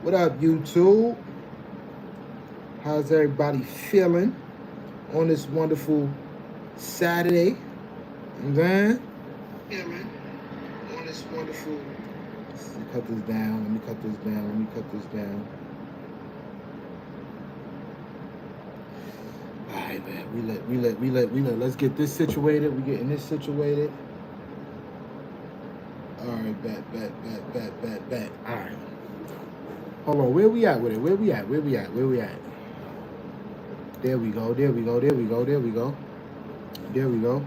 What up, YouTube? How's everybody feeling on this wonderful Saturday? And then, feeling on this wonderful. Let me cut this down. Let me cut this down. Let me cut this down. All right, man. We let. Let's get this situated. We getting this situated. All right, bet. All right. Hold on. Where we at with it? Where we at? There we go.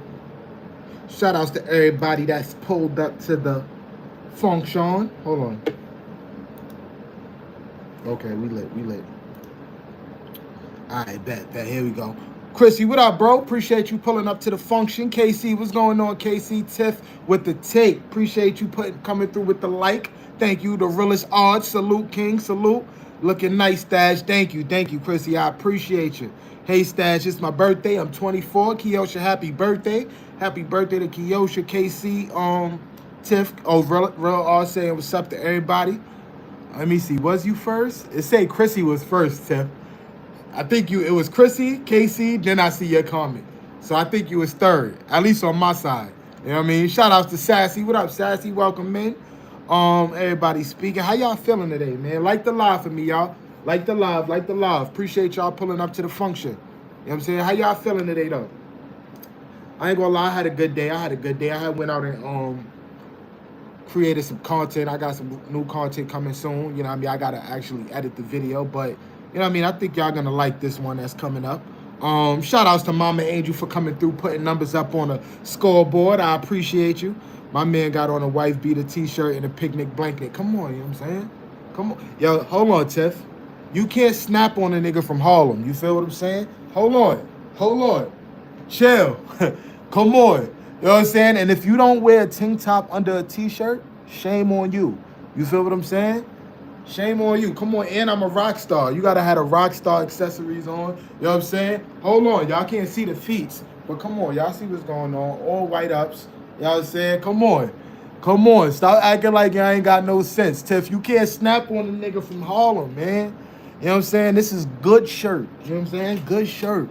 Shout outs to everybody that's pulled up to the function. Hold on. Okay, we lit. All right, bet. Here we go. Chrissy, what up, bro? Appreciate you pulling up to the function. KC, what's going on, KC? Tiff with the take. Appreciate you coming through with the like. Thank you. The realest odds. Salute, King. Salute. Looking nice, Stash. Thank you, Chrissy. I appreciate you. Hey, Stash, it's my birthday. I'm 24. Kiosha, happy birthday. Happy birthday to Kiosha, KC, Tiff. Oh, real odds saying what's up to everybody. Let me see. Was you first? It say Chrissy was first, Tiff. I think it was Chrissy, KC, then I see your comment. So I think you was third, at least on my side. You know what I mean? Shout outs to Sassy. What up, Sassy? Welcome in. Everybody speaking. How y'all feeling today, man? Like the live for me, y'all. Like the live. Appreciate y'all pulling up to the function. You know what I'm saying? How y'all feeling today, though? I ain't gonna lie, I had a good day. I went out and created some content. I got some new content coming soon. You know what I mean? I gotta actually edit the video, but you know what I mean? I think y'all gonna like this one that's coming up. Shout outs to Mama Angel for coming through, putting numbers up on a scoreboard. I appreciate you. My man got on a wife beater t-shirt and a picnic blanket. Come on, you know what I'm saying? Come on. Yo, hold on, Tiff. You can't snap on a nigga from Harlem. You feel what I'm saying? Hold on. Chill. Come on. You know what I'm saying? And if you don't wear a tank top under a t-shirt, shame on you. You feel what I'm saying? Shame on you. Come on, and I'm a rock star. You gotta have a rock star accessories on. You know what I'm saying? Hold on, y'all can't see the feet, but come on, y'all see what's going on. All white ups. You know what I'm saying? Come on. Stop acting like y'all ain't got no sense. Tiff, you can't snap on a nigga from Harlem, man. You know what I'm saying? This is good shirt. You know what I'm saying? Good shirt.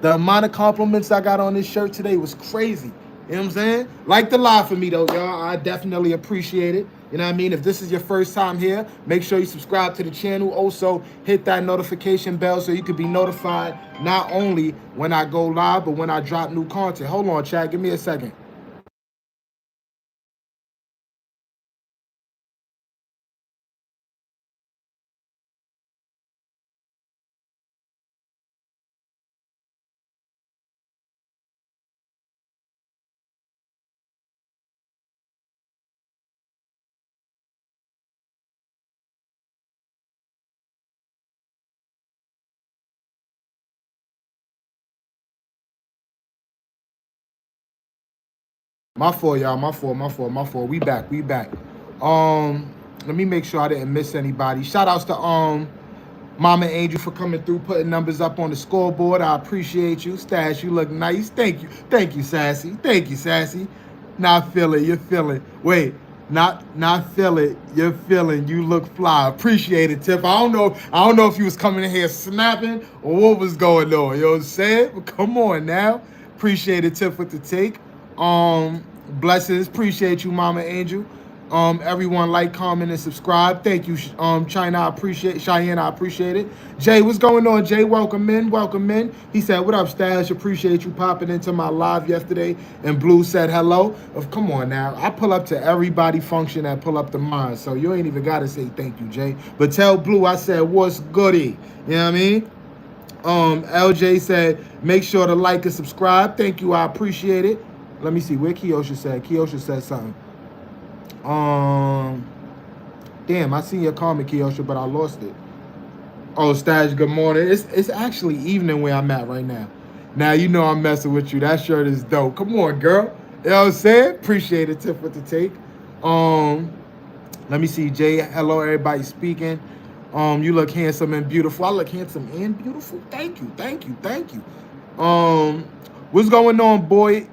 The amount of compliments I got on this shirt today was crazy. You know what I'm saying? Like the live for me, though, y'all. I definitely appreciate it. You know what I mean? If this is your first time here, make sure you subscribe to the channel. Also, hit that notification bell so you can be notified not only when I go live, but when I drop new content. Hold on, chat. Give me a second. My fault, y'all. My fault. We back. Let me make sure I didn't miss anybody. Shout outs to Mama Angel for coming through, putting numbers up on the scoreboard. I appreciate you. Stash, you look nice. Thank you, Sassy. Not feel it, you're feeling. Wait, not feel it, you're feeling. You look fly. Appreciate it, Tiff. I don't know if you was coming in here snapping or what was going on. You know what I'm saying? But come on now. Appreciate it, Tiff, with the take. Blessings. Appreciate you, Mama Angel. Everyone like, comment, and subscribe. Thank you, Cheyenne. I appreciate it. Jay, what's going on, Jay? Welcome in. He said, what up, Stash? Appreciate you popping into my live yesterday. And Blue said hello. Come on now. I pull up to everybody function that pull up to mine, so you ain't even got to say thank you, Jay. But tell Blue I said, what's goody? You know what I mean? LJ said, make sure to like and subscribe. Thank you. I appreciate it. Let me see where Kiosha said. Kiosha said something. Damn, I seen your comment, Kiosha, but I lost it. Oh, Stash, good morning. It's actually evening where I'm at right now. Now you know I'm messing with you. That shirt is dope. Come on, girl. You know what I'm saying? Appreciate it, Tiff, with the take. Let me see, Jay. Hello, everybody speaking. You look handsome and beautiful. I look handsome and beautiful. Thank you. What's going on, boy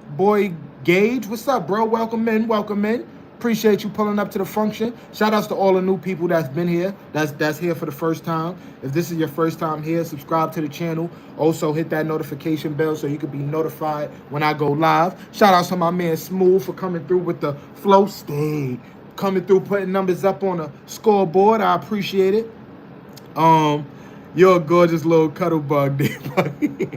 Gage? What's up, bro? Welcome in. Appreciate you pulling up to the function. Shout outs to all the new people that's been here, that's here for the first time. If this is your first time here, subscribe to the channel. Also hit that notification bell so you can be notified when I go live. Shout outs to my man Smooth for coming through with the flow state. Coming through, putting numbers up on the scoreboard. I appreciate it. You're a gorgeous little cuddle bug, there, buddy.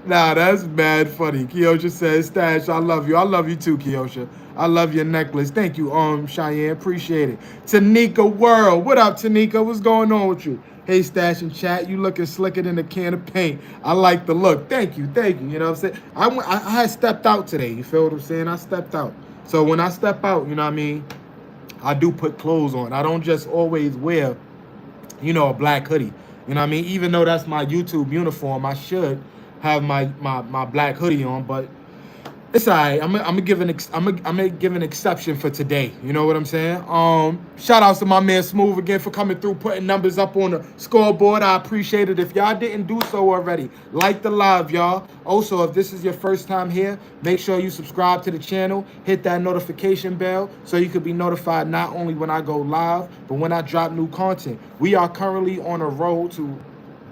Nah, that's mad funny. Keosha says, Stash, I love you. I love you too, Keosha. I love your necklace. Thank you, Cheyenne. Appreciate it. Tanika World. What up, Tanika? What's going on with you? Hey, Stash and chat. You looking slicker than a can of paint. I like the look. Thank you. Thank you. You know what I'm saying? I had stepped out today. You feel what I'm saying? I stepped out. So when I step out, you know what I mean, I do put clothes on. I don't just always wear, you know, a black hoodie. You know what I mean? Even though that's my YouTube uniform, I should have my black hoodie on, but it's all right. I'm gonna give an exception for today. You know what I'm saying? Shout outs to my man Smooth again for coming through, putting numbers up on the scoreboard. I appreciate it. If y'all didn't do so already, like the live, y'all. Also, if this is your first time here, make sure you subscribe to the channel, hit that notification bell so you can be notified not only when I go live, but when I drop new content. We are currently on a road to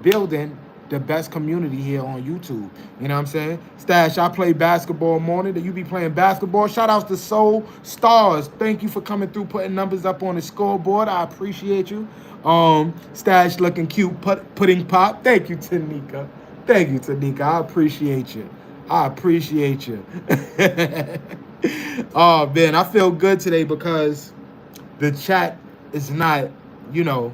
building the best community here on YouTube. You know what I'm saying? Stash, I play basketball morning. That you be playing basketball. Shout outs to Soul Stars. Thank you for coming through, putting numbers up on the scoreboard. I appreciate you. Stash looking cute, pudding pop. Thank you, Tanika. Thank you, Tanika. I appreciate you. I appreciate you. Oh, man, I feel good today because the chat is not, you know,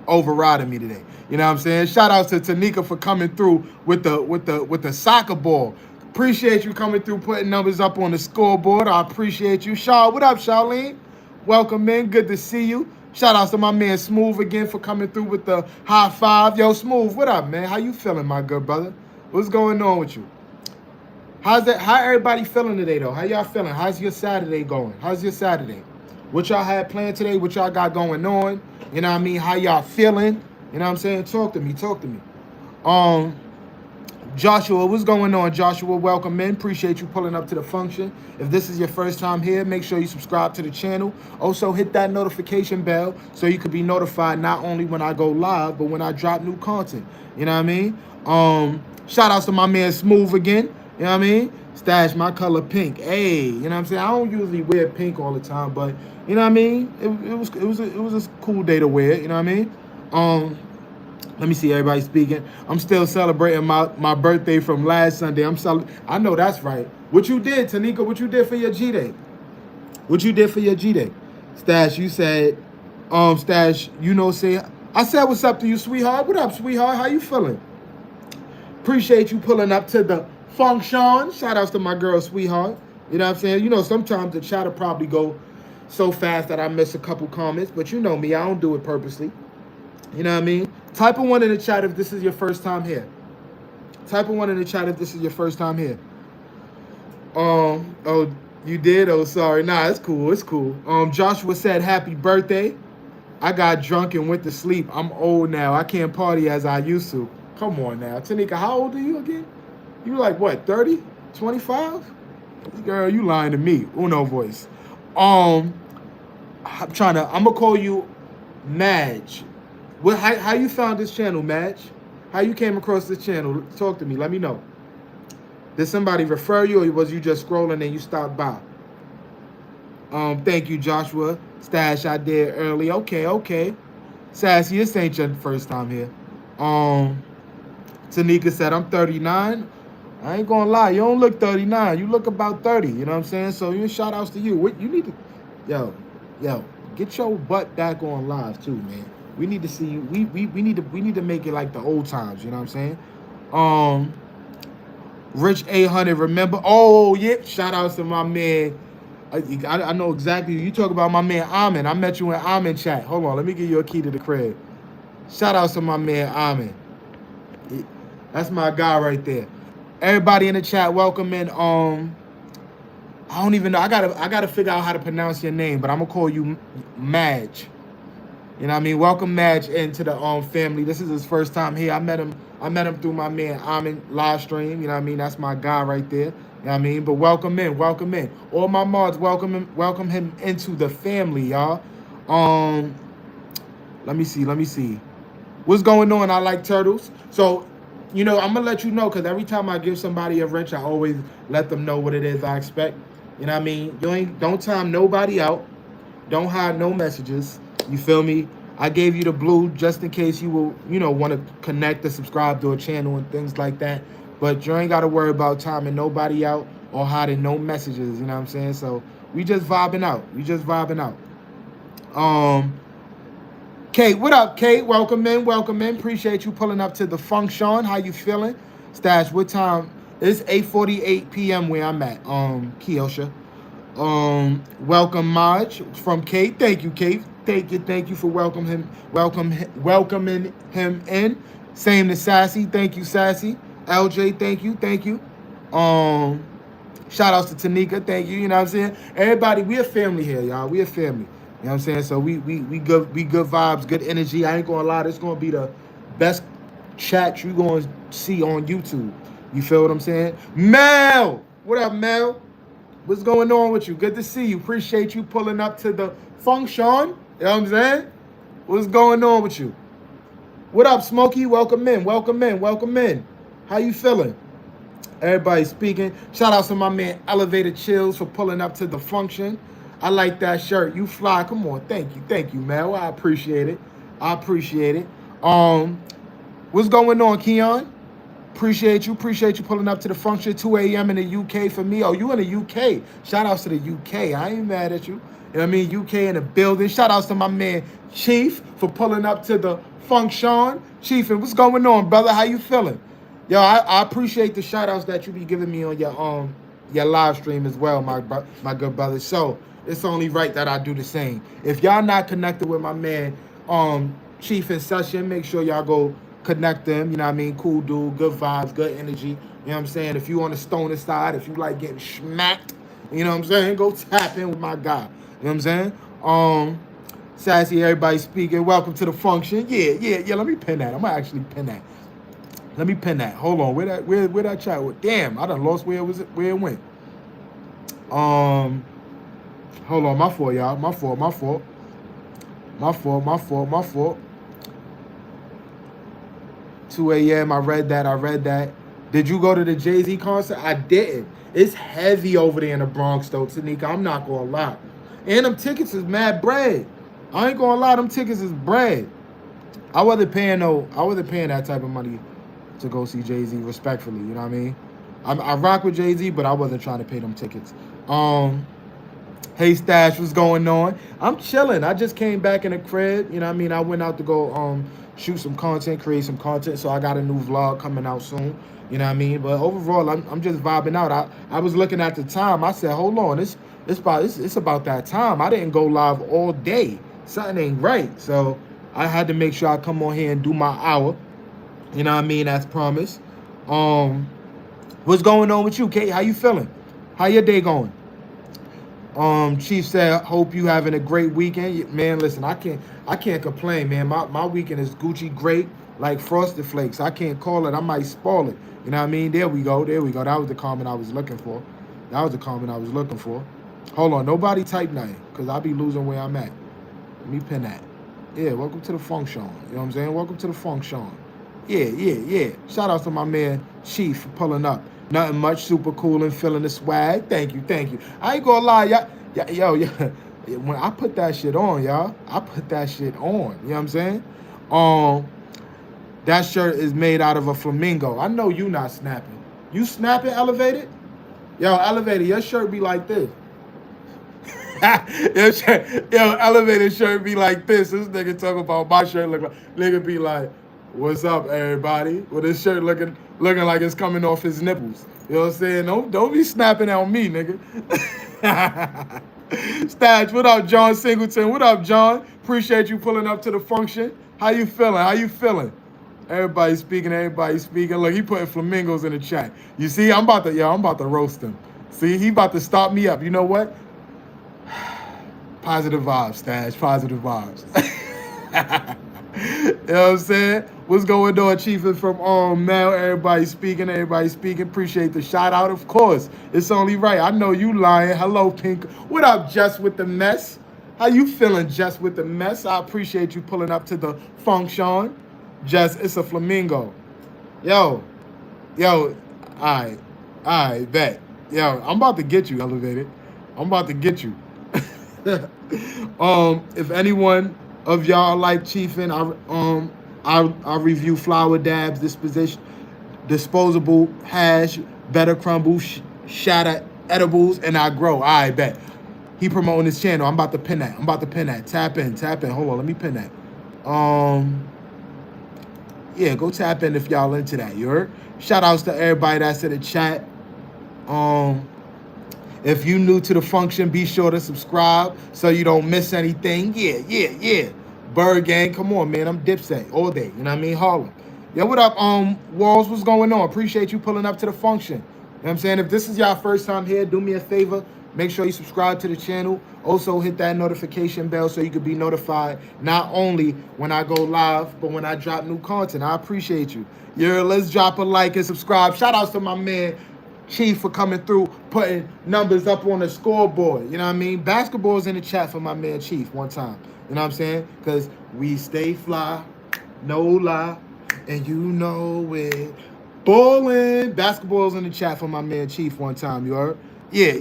overriding me today. You know what I'm saying? Shout outs to Tanika for coming through with the soccer ball. Appreciate you coming through, putting numbers up on the scoreboard. I appreciate you. Shaw, what up, Charlene? Welcome in. Good to see you. Shout outs to my man Smooth again for coming through with the high five. Yo, Smooth, what up, man? How you feeling, my good brother? What's going on with you? How everybody feeling today, though? How y'all feeling? How's your Saturday going? How's your Saturday? What y'all had planned today? What y'all got going on? You know what I mean? How y'all feeling? You know what I'm saying? Talk to me. Talk to me. Joshua, what's going on, Joshua? Welcome in. Appreciate you pulling up to the function. If this is your first time here, make sure you subscribe to the channel. Also, hit that notification bell so you can be notified not only when I go live, but when I drop new content. You know what I mean? Shout outs to my man Smooth again. You know what I mean? Stash, my color pink. Hey, you know what I'm saying? I don't usually wear pink all the time, but you know what I mean? It was a cool day to wear it. You know what I mean? Let me see everybody speaking. I'm still celebrating my birthday from last Sunday. I know that's right. What you did, Tanika? What you did for your G-Day? What you did for your G-Day? Stash, you said, Stash, you know, I said what's up to you, sweetheart. What up, sweetheart? How you feeling? Appreciate you pulling up to the function. Shout outs to my girl, sweetheart. You know what I'm saying? You know, sometimes the chat will probably go so fast that I miss a couple comments, but you know me, I don't do it purposely. You know what I mean? Type a 1 in the chat if this is your first time here. Type a 1 in the chat if this is your first time here. Oh, you did? Oh, sorry. Nah, it's cool. It's cool. Joshua said, happy birthday. I got drunk and went to sleep. I'm old now. I can't party as I used to. Come on now. Tanika, how old are you again? You like, what, 30? 25? Girl, you lying to me. Uno voice. I'm going to call you Madge. How you found this channel, Madge? How you came across this channel? Talk to me. Let me know. Did somebody refer you, or was you just scrolling and you stopped by? Thank you, Joshua. Stash, I did early. Okay. Sassy, this ain't your first time here. Tanika said, I'm 39. I ain't gonna lie, you don't look 39. You look about 30. You know what I'm saying? So you shout outs to you. What you need to, yo, get your butt back on live too, man. We need to see you. We need to make it like the old times. You know what I'm saying? Rich 800. Remember? Oh yeah. Shout outs to my man. I know exactly. You talk about my man Amin. I met you in Amin chat. Hold on. Let me give you a key to the crib. Shout outs to my man Amin. That's my guy right there. Everybody in the chat, welcome in. I don't even know. I gotta figure out how to pronounce your name, but I'm gonna call you Madge. You know what I mean? Welcome Madge into the family. This is his first time here. I met him I met him through my man Amin live stream. You know what I mean? That's my guy right there. You know what I mean? But welcome in, welcome in. All my mods, welcome him into the family, y'all. Um, let me see. What's going on? I like turtles. So, you know, I'm gonna let you know because every time I give somebody a wrench, I always let them know what it is I expect. You know what I mean? Don't time nobody out. Don't hide no messages. You feel me? I gave you the blue just in case you will, you know, want to connect and subscribe to a channel and things like that. But you ain't got to worry about timing nobody out or hiding no messages. You know what I'm saying? So we just vibing out. Kate, what up, Kate? Welcome in, welcome in. Appreciate you pulling up to the function. How you feeling? Stash, what time? It's 8:48 p.m. where I'm at. Kiosha. Welcome Maj from Kate. Thank you, Kate. Thank you for welcoming him in. Same to Sassy. Thank you, Sassy. LJ, thank you. Shout outs to Tanika, thank you. You know what I'm saying? Everybody, we a family here, y'all. We a family. You know what I'm saying? So we good vibes, good energy. I ain't gonna lie, this gonna be the best chat you gonna see on YouTube. You feel what I'm saying? Mel! What up, Mel? What's going on with you? Good to see you. Appreciate you pulling up to the function. You know what I'm saying? What's going on with you? What up, Smokey? Welcome in. How you feeling? Everybody speaking. Shout out to my man Elevator Chills for pulling up to the function. I like that shirt. You fly. Come on. Thank you, man. Well, I appreciate it. What's going on, Keon? Appreciate you pulling up to the function. 2 a.m. in the UK for me. Oh, you in the UK. Shout outs to the UK. I ain't mad at you. You know what I mean? UK in the building. Shout outs to my man Chief for pulling up to the function. Chief, and what's going on, brother? How you feeling? Yo, I appreciate the shout outs that you be giving me on your live stream as well, my good brother. So it's only right that I do the same. If y'all not connected with my man Chief in Session, make sure y'all go connect them. You know what I mean? Cool dude, good vibes, good energy. You know what I'm saying? If you on the stoner side, if you like getting smacked, you know what I'm saying? Go tap in with my guy. You know what I'm saying? Sassy, everybody speaking. Welcome to the function. Yeah. Let me pin that. I'm gonna actually pin that. Let me pin that. Hold on. Where that chat with? Damn, I done lost where it went. Hold on, my fault, y'all. My fault. 2 a.m. I read that. Did you go to the Jay-Z concert? I didn't. It's heavy over there in the Bronx, though, Tanika. I'm not gonna lie. And them tickets is mad bread. I ain't gonna lie, them tickets is bread. I wasn't paying that type of money to go see Jay-Z, respectfully. You know what I mean? I rock with Jay-Z, but I wasn't trying to pay them tickets. Hey Stash, what's going on? I'm chilling. I just came back in the crib. You know what I mean? I went out to go shoot some content, create some content. So I got a new vlog coming out soon. You know what I mean? But overall, I'm just vibing out. I was looking at the time. I said, hold on, it's about that time. I didn't go live all day. Something ain't right. So I had to make sure I come on here and do my hour. You know what I mean? As promised. What's going on with you, Kate? How you feeling? How your day going? Chief said, hope you having a great weekend. Man, listen, I can't complain, man. My weekend is Gucci great, like Frosted Flakes. I can't call it. I might spoil it. You know what I mean? There we go. That was the comment I was looking for. Hold on. Nobody type nothing, because I'll be losing where I'm at. Let me pin that. Yeah, welcome to the function. You know what I'm saying? Welcome to the function. Yeah. Shout out to my man Chief for pulling up. Nothing much, super cool and feeling the swag. Thank you. I ain't gonna lie, y'all. When I put that shit on, y'all, You know what I'm saying? That shirt is made out of a flamingo. I know you not snapping. You snapping, Elevated? Yo, Elevated, your shirt be like this. Yo, Elevated shirt be like this. This nigga talking about my shirt look like. Nigga be like, what's up, everybody? With his shirt looking like it's coming off his nipples. You know what I'm saying? Don't be snapping on me, nigga. Stash, what up, John Singleton? What up, John? Appreciate you pulling up to the function. How you feeling? Everybody speaking. Look, he putting flamingos in the chat. You see, I'm about to roast him. See, he about to stop me up. You know what? Positive vibes, Stash. Positive vibes. You know what I'm saying? What's going on, Chief? And from Mel, everybody speaking, everybody speaking. Appreciate the shout out, of course. It's only right. I know you lying. Hello, Pink. What up, Just with the Mess? How you feeling, Just with the Mess? I appreciate you pulling up to the function. Just, it's a flamingo. Yo, all right, bet. Yo, I'm about to get you, Elevated. I'm about to get you. If anyone of y'all like Chiefin, I review flour dabs, disposable hash, better crumble, shatter edibles, and I grow. I bet. He promoting his channel. I'm about to pin that. Tap in. Hold on, let me pin that. Yeah, go tap in if y'all into that. You heard? Shout outs to everybody that's in the chat. If you new to the function, be sure to subscribe so you don't miss anything. Yeah. Bird Gang, come on, man. I'm Dipset all day. You know what I mean? Harlem. Yo, what up, Walls? What's going on? Appreciate you pulling up to the function. You know what I'm saying? If this is y'all first time here, do me a favor. Make sure you subscribe to the channel. Also, hit that notification bell so you can be notified not only when I go live, but when I drop new content. I appreciate you. Yeah, let's drop a like and subscribe. Shout outs to my man, Chief, for coming through, putting numbers up on the scoreboard. You know what I mean? Basketball's in the chat for my man Chief one time. You know what I'm saying? Because we stay fly, no lie, and you know it. Ballin'. Basketball's in the chat for my man Chief one time, you heard? Yeah.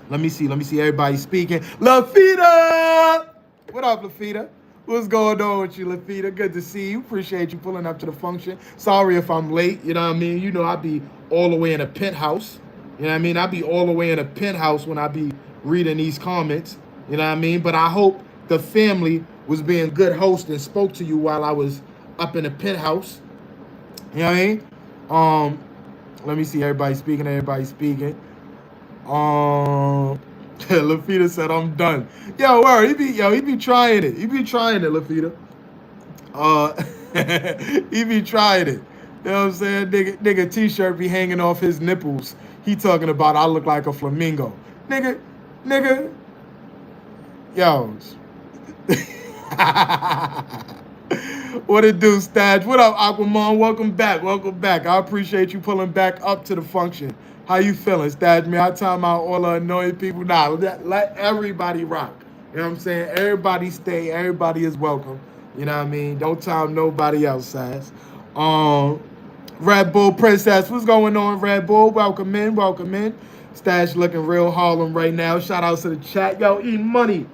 Let me see everybody speaking. Lafita! What up, Lafita? What's going on with you, Lafita? Good to see you. Appreciate you pulling up to the function. Sorry if I'm late. You know what I mean? You know I be all the way in a penthouse. You know what I mean? I be all the way in a penthouse when I be reading these comments. You know what I mean? But I hope the family was being good host and spoke to you while I was up in the penthouse. You know what I mean? Let me see everybody speaking. Lafita said, I'm done. Yo, word, he be trying it. Lafita. He be trying it. You know what I'm saying? Nigga t-shirt be hanging off his nipples. He talking about I look like a flamingo. Nigga. Yo. What it do, Staj? What up, Aquaman? Welcome back. I appreciate you pulling back up to the function. How you feeling, Staj? Man, I time out all the annoying people. Nah, let everybody rock. You know what I'm saying? Everybody stay. Everybody is welcome. You know what I mean? Don't time nobody else, Sass. Red Bull Princess, what's going on, Red Bull? Welcome in. Stash looking real Harlem right now. Shout outs to the chat. Yo, E-Money.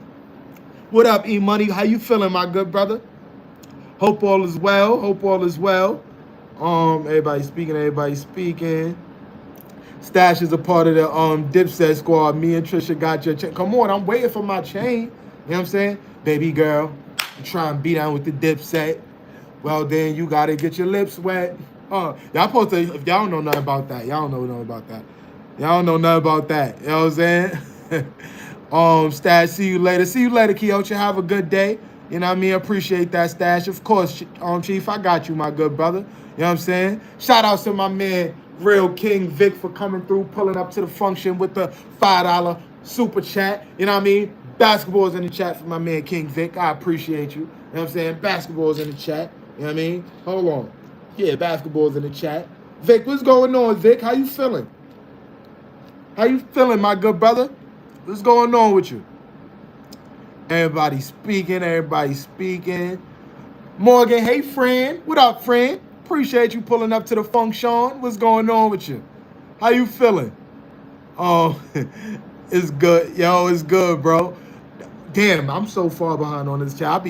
What up, E-Money? How you feeling, my good brother? Hope all is well. Everybody speaking. Stash is a part of the Dipset squad. Me and Trisha got your chain. Come on, I'm waiting for my chain. You know what I'm saying? Baby girl, you try and be down with the Dipset. Well, then you got to get your lips wet. Y'all supposed to, if y'all don't know nothing about that, y'all don't know nothing about that. You know what I'm saying? Stash, see you later. Kyocha. Have a good day. You know what I mean? Appreciate that, Stash. Of course, Chief, I got you, my good brother. You know what I'm saying? Shout out to my man, Real King Vic, for coming through, pulling up to the function with the $5 super chat. You know what I mean? Basketball's in the chat for my man, King Vic. I appreciate you. You know what I'm saying? Basketball's in the chat. You know what I mean? Hold on. Yeah, basketball's in the chat. Vic, what's going on, Vic? How you feeling? My good brother? What's going on with you? Everybody speaking. Morgan, hey, friend. What up, friend? Appreciate you pulling up to the function. What's going on with you? How you feeling? Oh, it's good. Yo, it's good, bro. Damn, I'm so far behind on this chat.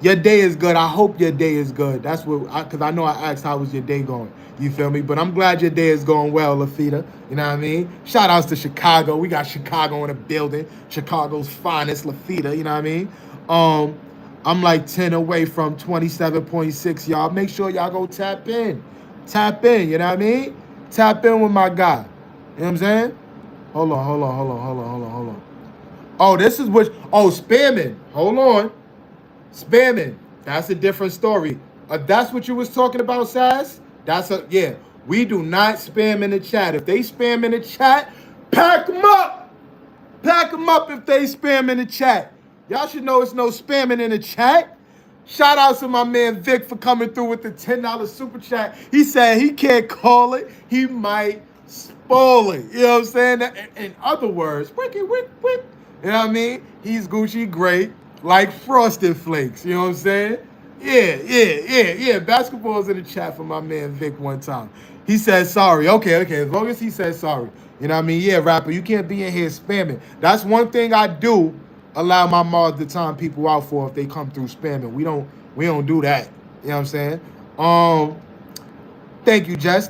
Your day is good. I hope your day is good. That's what, because I know I asked how was your day going. You feel me? But I'm glad your day is going well, Lafita. You know what I mean? Shout outs to Chicago. We got Chicago in the building. Chicago's finest, Lafita. You know what I mean? I'm like 10 away from 27.6, y'all. Make sure y'all go tap in. You know what I mean? Tap in with my guy. You know what I'm saying? Hold on. Oh, this is what, spamming. Hold on. Spamming. That's a different story. That's what you was talking about, Sass? Yeah. We do not spam in the chat. If they spam in the chat, pack them up. Pack them up if they spam in the chat. Y'all should know it's no spamming in the chat. Shout out to my man Vic for coming through with the $10 super chat. He said he can't call it. He might spoil it. You know what I'm saying? In other words, wicky, wick, wick. You know what I mean? He's Gucci great, like Frosted Flakes. You know what I'm saying? Yeah. Basketball's in the chat for my man Vic one time. He said sorry. Okay. As long as he says sorry. You know what I mean? Yeah, rapper, you can't be in here spamming. That's one thing I do allow my mods to time people out for if they come through spamming. We don't do that. You know what I'm saying? Thank you, Jess.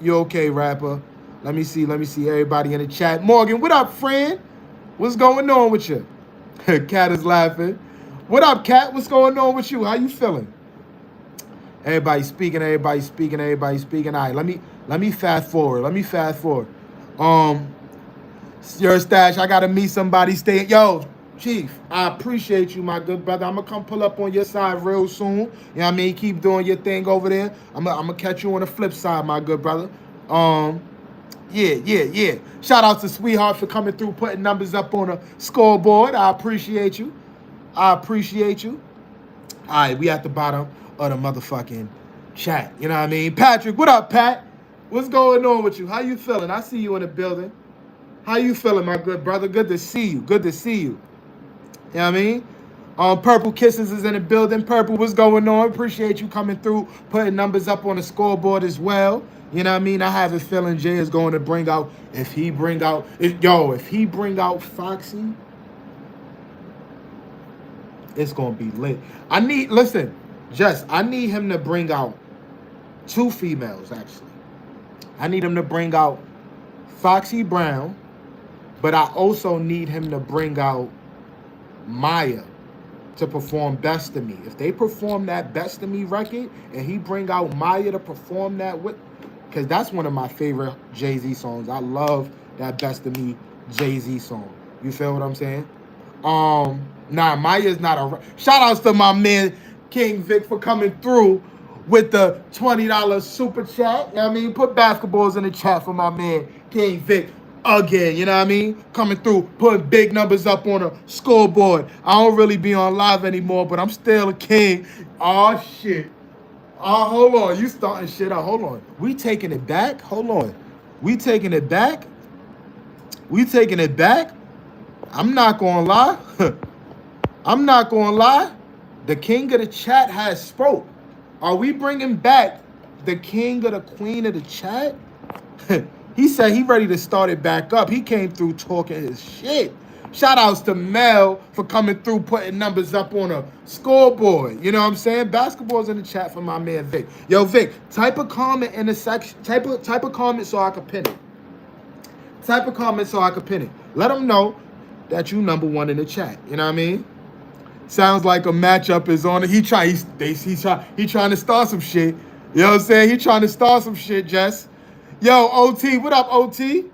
You okay, rapper? Let me see everybody in the chat. Morgan, what up, friend? What's going on with you? Cat is laughing. What up, Cat? What's going on with you? How you feeling? Everybody speaking. All right, let me fast forward. Your stash, I gotta meet somebody staying. Yo, Chief, I appreciate you, my good brother. I'm gonna come pull up on your side real soon. You know what I mean? Keep doing your thing over there. I'm gonna catch you on the flip side, my good brother. Yeah. Shout out to Sweetheart for coming through, putting numbers up on the scoreboard. I appreciate you. All right, we at the bottom of the motherfucking chat. You know what I mean? Patrick, what up, Pat? What's going on with you? How you feeling? I see you in the building. How you feeling, my good brother? Good to see you. You know what I mean? Purple Kisses is in the building. Purple, what's going on? Appreciate you coming through, putting numbers up on the scoreboard as well. You know what I mean? I have a feeling Jay is going to bring out, if he bring out Foxy, it's going to be lit. I need him to bring out 2 females, actually. I need him to bring out Foxy Brown, but I also need him to bring out Maya to perform Best of Me. If they perform that Best of Me record and he bring out Maya to perform that with, because that's one of my favorite Jay-Z songs. I love that Best of Me Jay-Z song. You feel what I'm saying? Maya's not a... Shout outs to my man King Vic for coming through with the $20 super chat. You know what I mean? Put basketballs in the chat for my man King Vic again. You know what I mean? Coming through, putting big numbers up on a scoreboard. I don't really be on live anymore, but I'm still a king. Oh, shit. Oh, hold on. You starting shit up. Hold on. We taking it back? Hold on. We taking it back? I'm not going to lie. The king of the chat has spoke. Are we bringing back the king of the queen of the chat? He said he ready to start it back up. He came through talking his shit. Shout outs to Mel for coming through, putting numbers up on a scoreboard. You know what I'm saying? Basketball's in the chat for my man Vic. Yo, Vic, type a comment in the section. Type a comment so I can pin it. Let them know that you number 1 in the chat. You know what I mean? Sounds like a matchup is on it. He trying to start some shit. You know what I'm saying? He trying to start some shit, Jess. Yo, OT, what up, OT?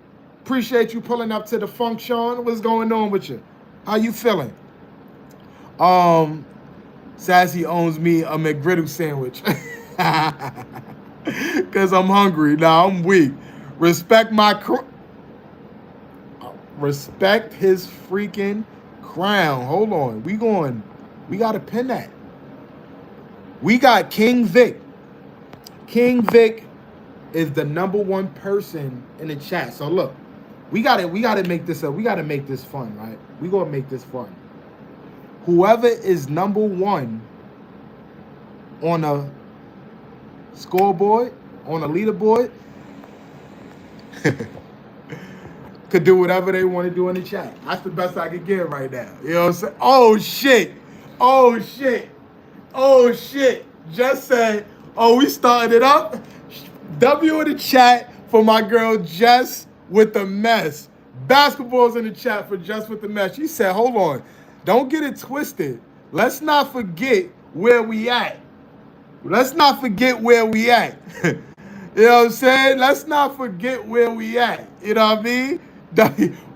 Appreciate you pulling up to the function. What's going on with you? How you feeling? Sassy owns me a McGriddle sandwich. Cause I'm hungry. Nah, I'm weak. Respect his freaking crown. Hold on. We gotta pin that. We got King Vic. King Vic is the number 1 person in the chat. So look, we gotta make this up. We gotta make this fun, right? We gonna make this fun. Whoever is number 1 on a scoreboard, on a leaderboard, could do whatever they want to do in the chat. That's the best I can get right now. You know what I'm saying? Oh shit. Just said, we started it up. W in the chat for my girl Jess with the mess. Basketball's in the chat for Jess with the mess. She said, hold on. Don't get it twisted. Let's not forget where we at. You know what I'm saying? Let's not forget where we at. You know what I mean?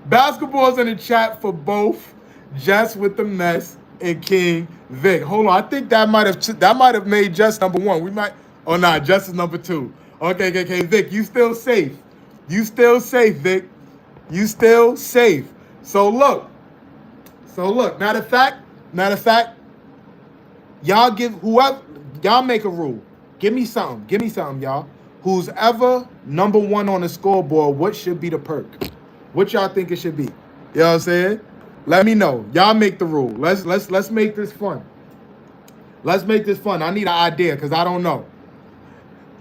Basketball's in the chat for both Jess with the mess and King Vic. Hold on, I think that might have made Jess number 1. We might. Oh nah, Jess is number 2. Okay, Vic, you still safe. Vic. You still safe. So look. Matter of fact, Matter of fact, y'all give whoever y'all make a rule. Give me something. Give me something, y'all. Who's ever number one on the scoreboard, what should be the perk? What y'all think it should be? You know what I'm saying? Let me know. Y'all make the rule. Let's make this fun. Let's make this fun. I need an idea because I don't know.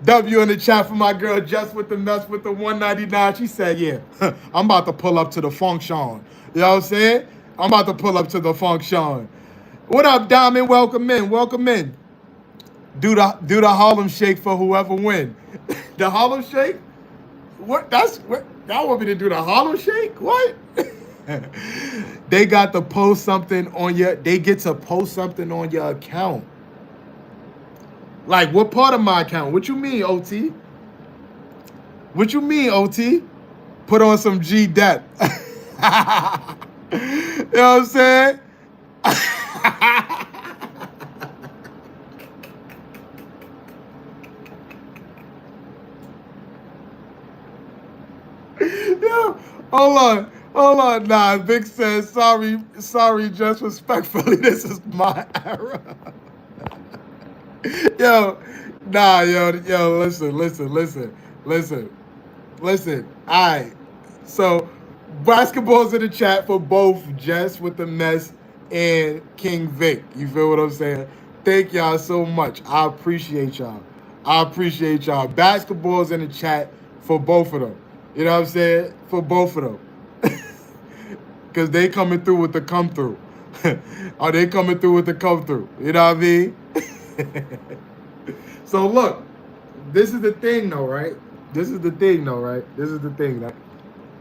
W in the chat for my girl Just with the Nuts with the 199. She said, yeah, I'm about to pull up to the function. You know what I'm saying? I'm about to pull up to the function. What up, Diamond? Welcome in. Welcome in. Do the Harlem Shake for whoever win. The Harlem Shake? What? That's what y'all want me to do, the Harlem Shake? What? They got to post something on your. They get to post something on your account. Like, what part of my account? What you mean, OT? What you mean, OT? Put on some G-Dep. You know what I'm saying? Yo, hold on. Nah, Vic says, sorry, just respectfully, this is my era. Yo, listen. All right. So, basketball's in the chat for both Jess with the mess and King Vic. You feel what I'm saying? Thank y'all so much. I appreciate y'all. Basketball's in the chat for both of them. You know what I'm saying? For both of them. Because they coming through with the come through. Are they coming through with the come through? You know what I mean? So look, this is the thing though, right?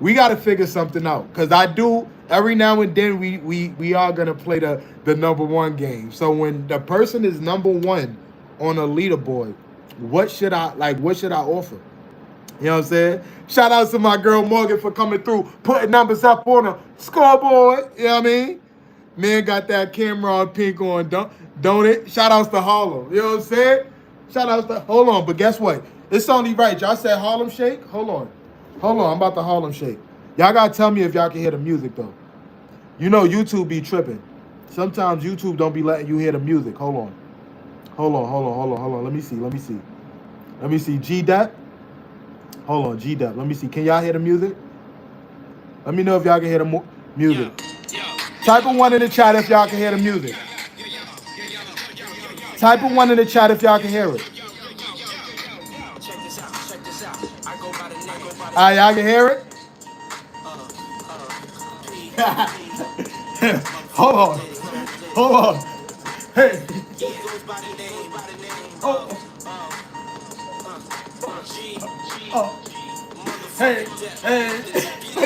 We got to figure something out. Because I do, every now and then, we are going to play the number one game. So when the person is number one on a leaderboard, what should I offer? You know what I'm saying? Shout out to my girl Morgan for coming through, putting numbers up on the scoreboard. You know what I mean? Man got that Cameron pink on, don't it? Shout outs to Harlem. You know what I'm saying? Hold on, but guess what? It's only right. Y'all said Harlem Shake? Hold on. I'm about to Harlem Shake. Y'all got to tell me if y'all can hear the music, though. You know YouTube be tripping. Sometimes YouTube don't be letting you hear the music. Hold on. Let me see. G-Dap? Hold on, G-Dap. Let me see. Can y'all hear the music? Let me know if y'all can hear the music. Type a 1 in the chat if y'all can hear the music. Type a 1 in the chat if y'all can hear it. All right, y'all can hear it? Hold on. Hey. Hey.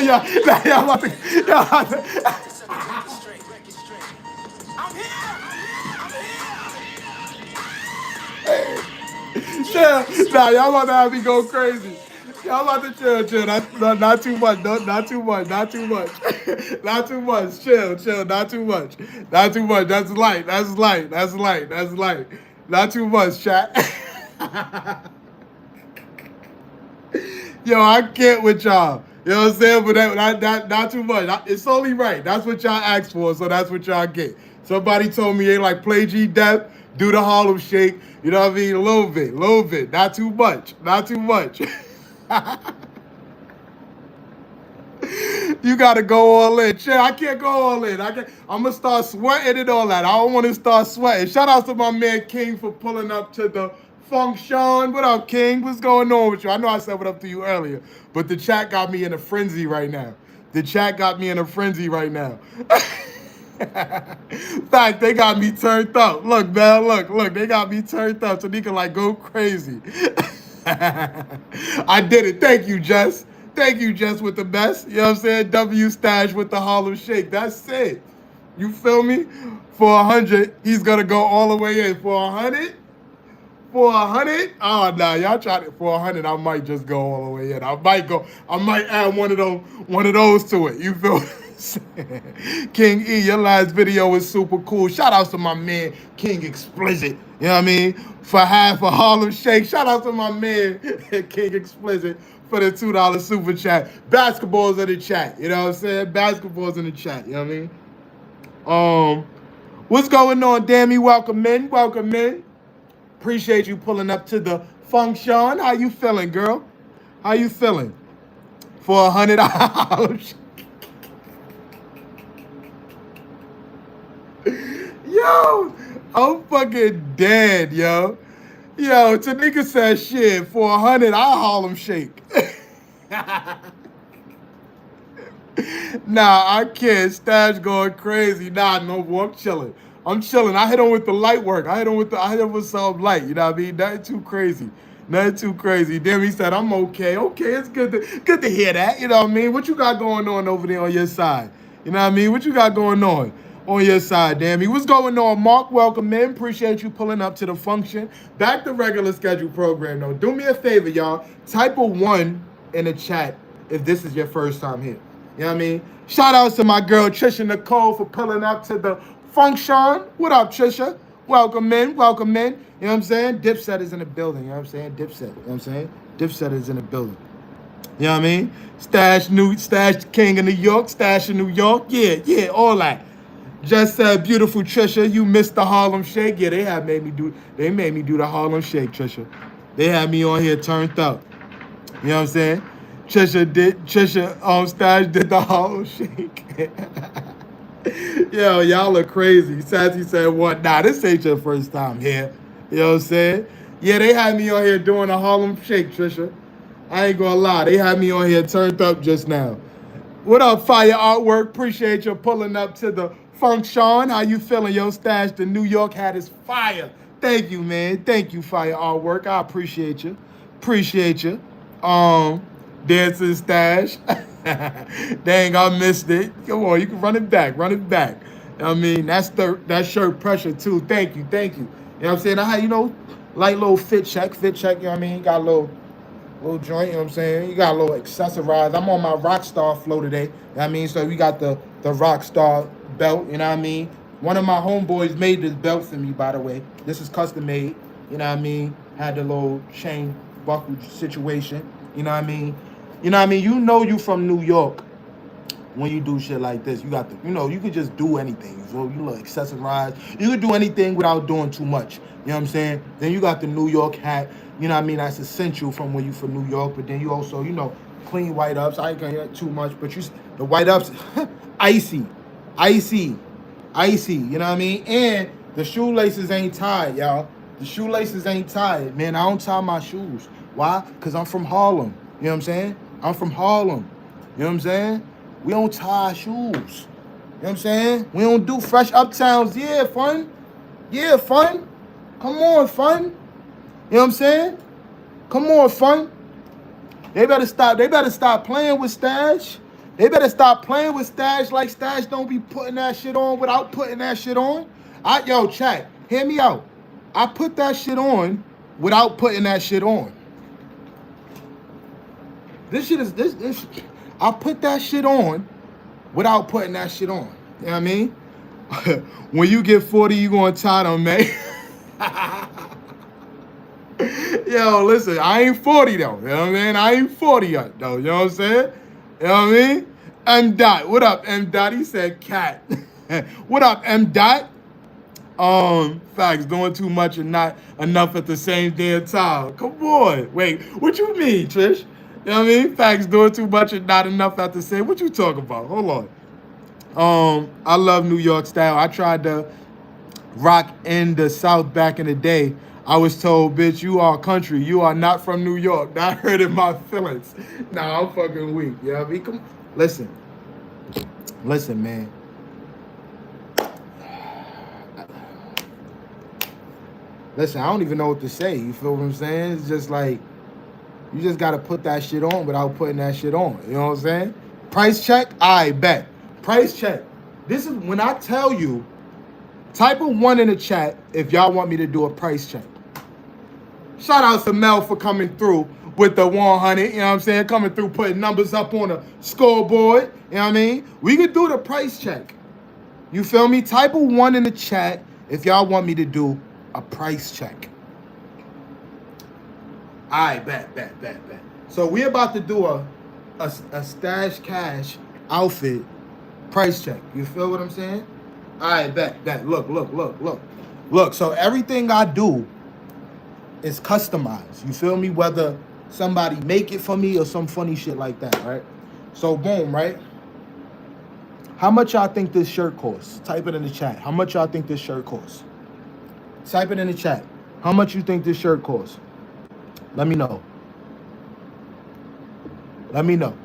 Y'all about to. Chill. Nah, y'all about to have me go crazy. Y'all about to chill. Not too much. Not too much. Not too much. Chill. Not too much. That's light. Not too much, chat. Yo, I can't with y'all. You know what I'm saying? But that not too much. It's only right. That's what y'all asked for, so that's what y'all get. Somebody told me they like play G-Dep, do the Harlem Shake. You know what I mean? A little bit. Not too much. You gotta go all in. Shit, I can't go all in. I'm gonna start sweating and all that. I don't want to start sweating. Shout out to my man King for pulling up to the function. What up, King? What's going on with you? I know I said what up to you earlier, but the chat got me in a frenzy right now. Fact, they got me turned up. Look, man, look, they got me turned up so they can like go crazy. I did it. Thank you, Jess with the best. You know what I'm saying? W Stash with the Harlem Shake. That's it. You feel me? For 100, he's gonna go all the way in. For 100? Oh nah, y'all tried it for 100. I might just go all the way in. I might add one of those to it. You feel me? King E, your last video was super cool. Shout outs to my man King Explicit. You know what I mean? For half a Harlem Shake. Shout out to my man King Explicit for the $2 super chat. Basketball's in the chat. You know what I'm saying? You know what I mean? What's going on, Dammy? Welcome in. Welcome in. Appreciate you pulling up to the function. How you feeling, girl? How you feeling? For $100. Yo, I'm fucking dead, yo. Yo, Tanika said shit. For 100, I'll Harlem Shake. Nah, I can't. Stash going crazy. Nah, no, boy, I'm chilling. I'm chilling. I hit him with the light work. I hit him with something light. You know what I mean? Nothing too crazy. Nothing too crazy. Then he said, I'm okay. Okay, it's good to hear that. You know what I mean? What you got going on over there on your side? You know what I mean? What you got going on your side, Dammy? What's going on, Mark? Welcome in. Appreciate you pulling up to the function. Back to regular schedule program, though. Do me a favor, y'all. Type a 1 in the chat if this is your first time here. You know what I mean? Shout out to my girl Trisha Nicole for pulling up to the function. What up, Trisha? Welcome in. Welcome in. You know what I'm saying? Dipset is in the building. You know what I'm saying? Dipset. You know what I'm saying? Dipset is in the building. You know what I mean? Stash King of New York. Stash in New York. Yeah, all that. Just said, beautiful Trisha, you missed the Harlem Shake. Yeah, they made me do the Harlem Shake, Trisha. They had me on here turned up. You know what I'm saying? Stash did the Harlem Shake. Yo, y'all are crazy. Sassy said, what? Nah, this ain't your first time here. You know what I'm saying? Yeah, they had me on here doing the Harlem Shake, Trisha. I ain't gonna lie. They had me on here turned up just now. What up, Fire Artwork? Appreciate you pulling up to the function. How you feeling, yo? Stash, the New York hat is fire. Thank you, man. Thank you, Fire Artwork. I appreciate you. Appreciate you. Dancing Stash. Dang, I missed it. Come on, you can run it back. Run it back. I mean, that shirt pressure too. Thank you. You know what I'm saying? I had, light little fit check, you know what I mean? Got a little joint, you know what I'm saying? You got a little accessorized. I'm on my Rockstar flow today. You know what I mean? So we got the Rockstar belt, you know what I mean? One of my homeboys made this belt for me, by the way. This is custom made, you know what I mean? Had the little chain buckle situation, you know what I mean? You know what I mean? You know you from New York when you do shit like this. You got the, you could just do anything. So you look accessorized. You could do anything without doing too much. You know what I'm saying? Then you got the New York hat. You know what I mean? That's essential from when you from New York. But then you also, clean white ups. I ain't gonna hear too much, but the white ups, icy. You know what I mean? And the shoelaces ain't tied, y'all. The shoelaces ain't tied. Man, I don't tie my shoes. Why? Because I'm from Harlem. You know what I'm saying? I'm from Harlem. You know what I'm saying? We don't tie shoes. You know what I'm saying? We don't do fresh uptowns. Yeah, fun. Yeah, fun. Come on, fun. You know what I'm saying? Come on, fun. They better stop playing with Stash. They better stop playing with Stash like Stash don't be putting that shit on without putting that shit on. Yo, chat, hear me out. I put that shit on without putting that shit on. This shit is this. I put that shit on without putting that shit on. You know what I mean? When you get 40, you gonna tie them, man. Yo, listen, I ain't 40 though. You know what I mean? I ain't 40 yet though. You know what I'm saying? You know what I mean? M. Dot, what up, M. Dot? He said cat. What up, M. Dot? Facts, doing too much and not enough at the same damn time. Come on. Wait, what you mean, Trish? You know what I mean? Facts, doing too much and not enough at the same. What you talking about? Hold on. I love New York style. I tried to rock in the South back in the day. I was told, bitch, you are country. You are not from New York. That hurted my feelings. Nah, I'm fucking weak. You know what I mean? Come, listen, man. Listen, I don't even know what to say. You feel what I'm saying? It's just like, you just got to put that shit on without putting that shit on. You know what I'm saying? Price check? I bet. Price check. This is when I tell you, type a 1 in the chat if y'all want me to do a price check. Shout out to Mel for coming through with the 100. You know what I'm saying? Coming through, putting numbers up on the scoreboard. You know what I mean? We could do the price check. You feel me? Type a 1 in the chat if y'all want me to do a price check. All right, bet. So we about to do a Stash Cash outfit price check. You feel what I'm saying? All right, bet. Look, so everything I do is customized. You feel me? Whether somebody make it for me or some funny shit like that, right? So boom, right? How much y'all think this shirt costs? Type it in the chat. How much y'all think this shirt costs? Type it in the chat. How much you think this shirt costs? Let me know. Let me know.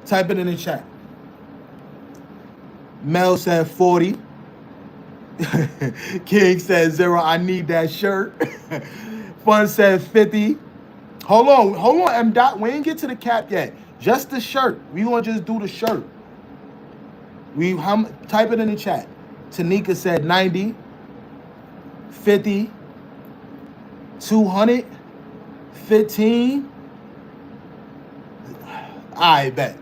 Type it in the chat. Mel said 40. King said 0. I need that shirt. Fun said 50. Hold on, M. Dot. We ain't get to the cap yet. Just the shirt. We gonna just do the shirt. Type it in the chat. Tanika said 90, 50, 200, 15. I bet.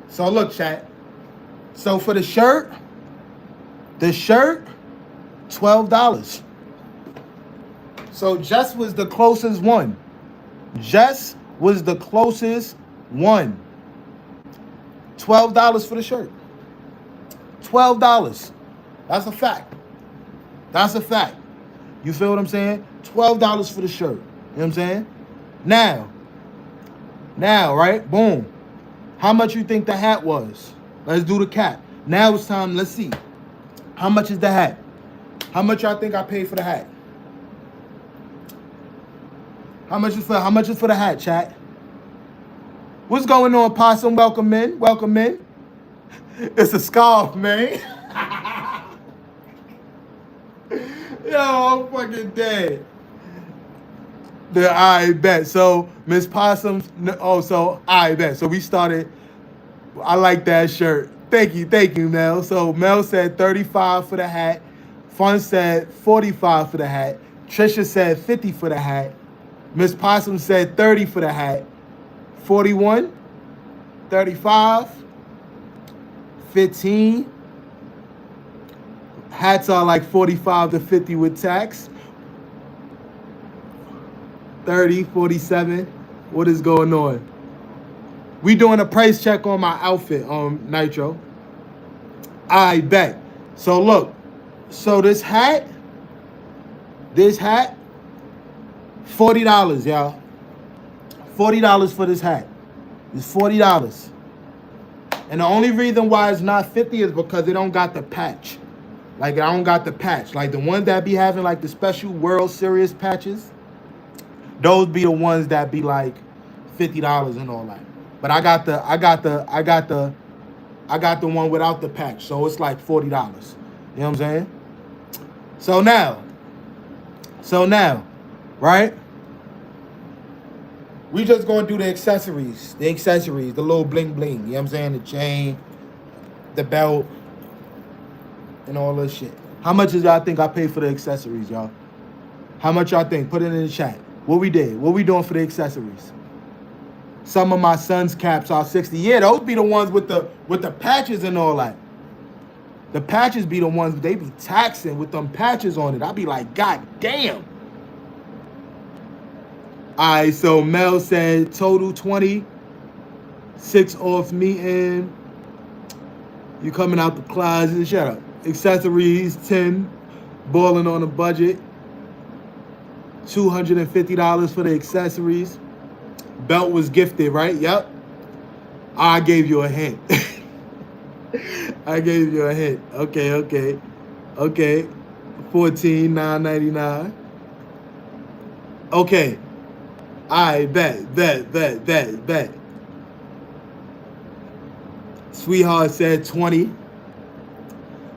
So look, chat. So for the shirt, $12. So Jess was the closest one. $12 for the shirt. $12. That's a fact. You feel what I'm saying? $12 for the shirt. You know what I'm saying? Now, right? Boom. How much you think the hat was? Let's do the cap. Now it's time. Let's see. How much is the hat? How much y'all think I paid for the hat? How much is for the hat, chat? What's going on, Possum? Welcome in. It's a scarf, man. Yo, I'm fucking dead. I bet. So Miss Possum. I bet. So we started. I like that shirt. Thank you, Mel. So Mel said 35 for the hat. Fun said 45 for the hat. Trisha said 50 for the hat. Miss Possum said 30 for the hat. 41, 35, 15. Hats are like 45 to 50 with tax. 30, 47. What is going on? We doing a price check on my outfit, Nitro. I bet. So look. So this hat, $40, y'all. $40 for this hat. It's $40. And the only reason why it's not 50 is because it don't got the patch. Like, I don't got the patch. Like, the ones that be having, like, the special World Series patches, those be the ones that be, like, $50 and all that. But I got the one without the patch. So it's like $40. You know what I'm saying? So now, right? We just gonna do the accessories, the little bling bling, you know what I'm saying? The chain, the belt, and all this shit. How much does y'all think I paid for the accessories, y'all? How much y'all think? Put it in the chat. What we doing for the accessories? Some of my son's caps are 60. Yeah, those be the ones with the patches and all that. The patches be the ones they be taxing with them patches on it. I be like, God damn. All right, so Mel said total 20, 6 off meeting. You coming out the closet? Shut up. Accessories 10, balling on a budget. $250 for the accessories. Belt was gifted, right? Yep. I gave you a hint. Okay. $14,999. Okay. I bet. Sweetheart said 20.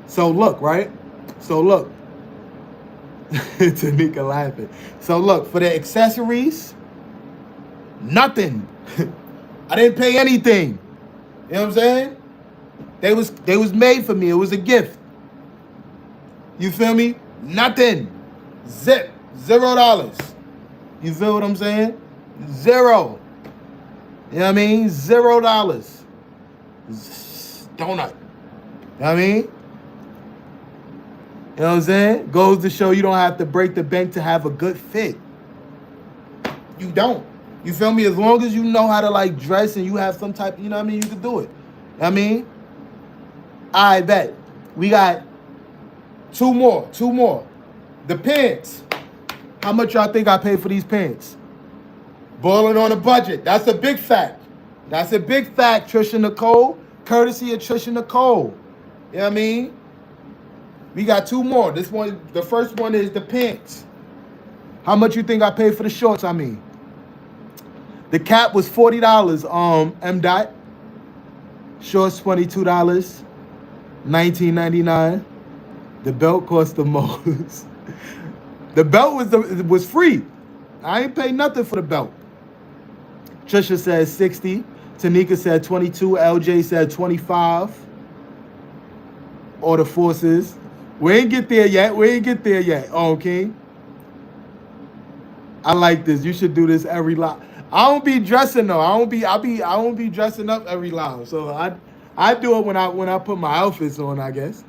So look, right? Tanika laughing. So look, for the accessories, nothing. I didn't pay anything. You know what I'm saying? They was made for me. It was a gift. You feel me? Nothing. Zip. $0. You feel what I'm saying? 0. You know what I mean? $0. Donut. You know what I mean? You know what I'm saying? Goes to show you don't have to break the bank to have a good fit. You don't. You feel me? As long as you know how to like dress and you have some type, you know what I mean? You can do it. You know what I mean? I bet. We got two more. The pants. How much y'all think I paid for these pants? Boiling on a budget. That's a big fact. Trisha Nicole. Courtesy of Trisha Nicole. You know what I mean? We got two more. This one, the first one is the pants. How much you think I paid for the shorts, I mean? The cap was $40, M. Dot. Shorts $22, $19.99. The belt cost the most. The belt was free. I ain't paid nothing for the belt. Trisha said 60. Tanika said 22. LJ said 25. Or the forces. We ain't get there yet. Oh, okay. I like this. You should do this every live. I don't be dressing though. I don't be dressing up every live. So I do it when I put my outfits on, I guess.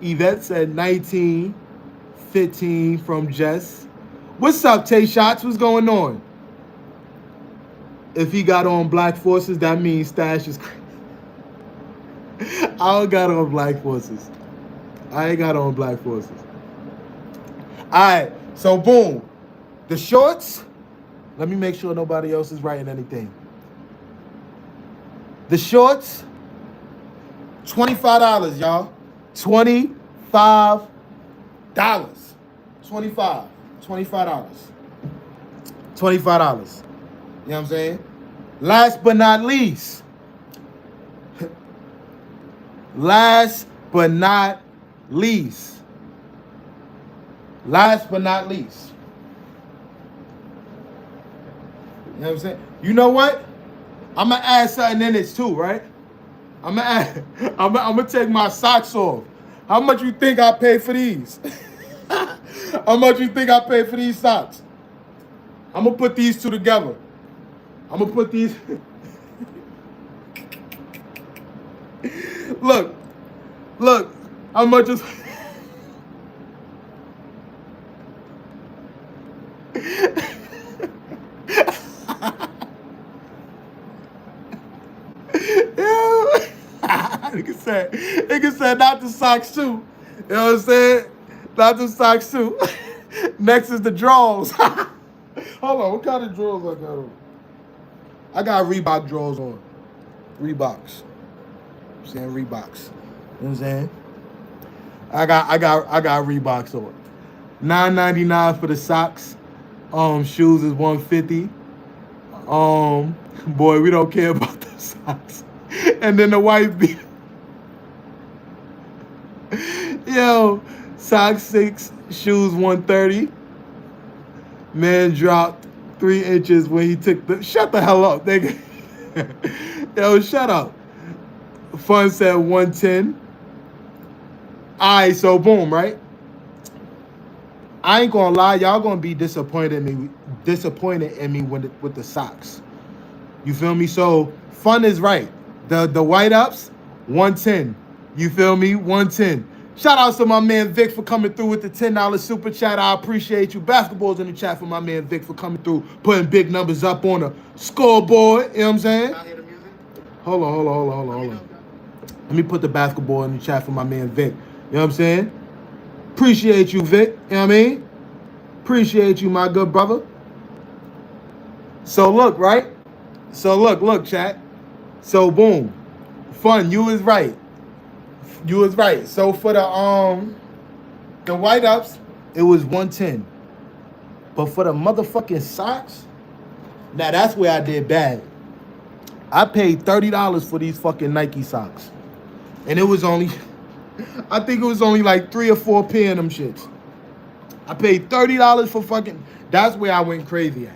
Yvette said 19, 15 from Jess. What's up, Tay Shots? What's going on? If he got on Black Forces, that means Stash is crazy. I don't got on Black Forces. I ain't got on Black Forces. Alright, so boom. The shorts, let me make sure nobody else is writing anything. The shorts, $25, y'all. $25. $25. $25. $25. You know what I'm saying? Last but not least. Last but not least. You know what I'm saying? You know what? I'm gonna add something in this too, right? I'm gonna take my socks off. How much you think I paid for these? How much you think I paid for these socks? I'm gonna put these two together. I'm gonna put these. Look. How much is? Nigga said not the socks too. You know what I'm saying? Not the socks too. Next is the drawers. Hold on, what kind of drawers I got on? I got Reebok drawers on. Reeboks. I'm saying Reeboks. You know what I'm saying? I got Reeboks on. $9.99 for the socks. Shoes is $150. Boy, we don't care about the socks. And then the wife beat. Yo, socks 6, shoes $130. Man dropped 3 inches when he took the. Shut the hell up, nigga. Yo, shut up. Fun said 110. Alright, so boom, right? I ain't gonna lie, y'all gonna be disappointed in me with the socks. You feel me? So Fun is right. The white ups, 110. You feel me? 110. Shout out to my man Vic for coming through with the $10 super chat. I appreciate you. Basketball's in the chat for my man Vic for coming through, putting big numbers up on the scoreboard. You know what I'm saying? Hold on. Let me put the basketball in the chat for my man Vic. You know what I'm saying? Appreciate you, Vic. You know what I mean? Appreciate you, my good brother. So look, right? So look, chat. So boom. Fun, you was right. So for the white ups, it was 110. But for the motherfucking socks, now that's where I did bad. I paid $30 for these fucking Nike socks. And it was only, I think it was only like 3 or 4 pair of them shits. I paid $30 for fucking, that's where I went crazy at.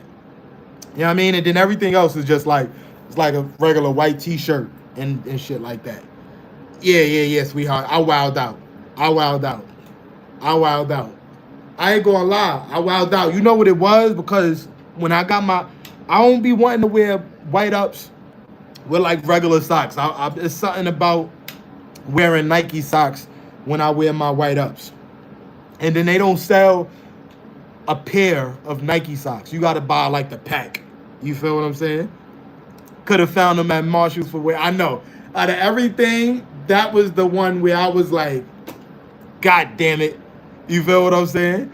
You know what I mean? And then everything else is just like, it's like a regular white t-shirt and shit like that. Yeah, sweetheart. I wowed out. I ain't gonna lie. I wowed out. You know what it was? Because when I got I don't be wanting to wear white ups with like regular socks. It's something about wearing Nike socks when I wear my white ups. And then they don't sell a pair of Nike socks. You gotta buy like the pack. You feel what I'm saying? Could have found them at Marshall's for wear. I know. Out of everything, that was the one where I was like, God damn it. You feel what I'm saying?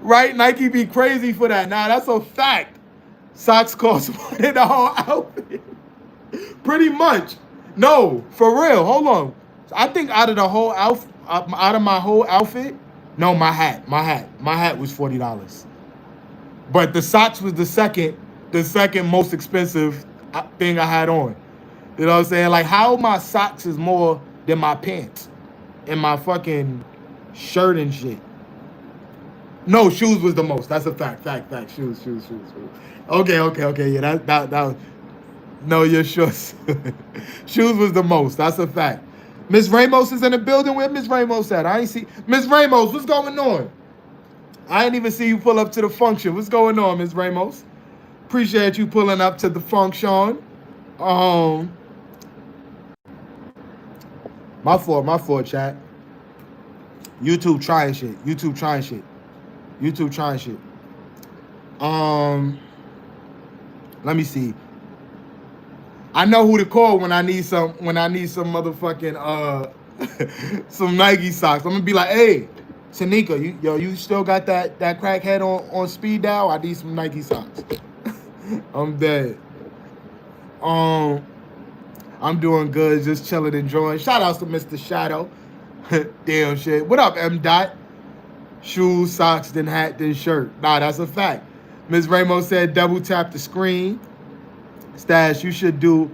Right? Nike be crazy for that. Nah, that's a fact. Socks cost more than the whole outfit. Pretty much. No, for real. Hold on. I think out of the whole outfit, out of my whole outfit, no, my hat was $40. But the socks was the second most expensive thing I had on. You know what I'm saying? Like, how my socks is more than my pants and my fucking shirt and shit. No, shoes was the most. That's a fact. Shoes. Okay. Yeah, that was. No, your shoes. Shoes was the most. That's a fact. Miss Ramos is in the building. Where Miss Ramos at? I ain't see. Miss Ramos, what's going on? I ain't even see you pull up to the function. What's going on, Miss Ramos? Appreciate you pulling up to the function. My fault, chat. YouTube trying shit. Let me see. I know who to call when I need some motherfucking some Nike socks. I'm gonna be like, hey, Tanika, you still got that crackhead on speed dial? I need some Nike socks. I'm dead. I'm doing good, just chilling, enjoying. Shout outs to Mr. Shadow. Damn shit. What up, M. Dot? Shoes, socks, then hat, then shirt. Nah, that's a fact. Ms. Ramos said double tap the screen. Stash, you should do.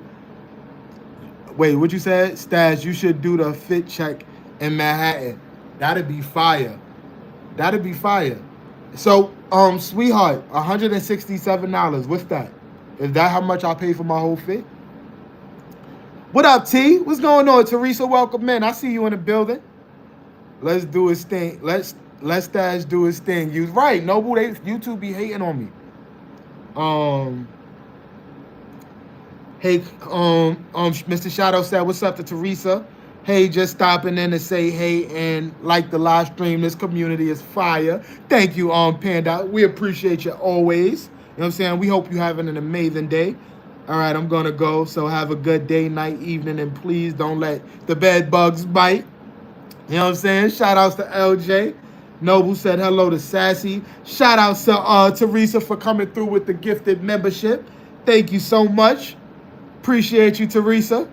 Wait, what you said? Stash, you should do the fit check in Manhattan. That'd be fire. So, sweetheart, $167. What's that? Is that how much I pay for my whole fit? What up, T? What's going on, Teresa? Welcome in. I see you in the building. Let's do his thing. Let's Stash do his thing. You right, Noble. YouTube be hating on me. Hey, Mr. Shadow said, what's up to Teresa? Hey, just stopping in to say hey and like the live stream. This community is fire. Thank you, Panda. We appreciate you always. You know what I'm saying? We hope you're having an amazing day. All right, I'm going to go. So have a good day, night, evening, and please don't let the bed bugs bite. You know what I'm saying? Shout outs to LJ. Noble said hello to Sassy. Shout outs to Teresa for coming through with the gifted membership. Thank you so much. Appreciate you, Teresa.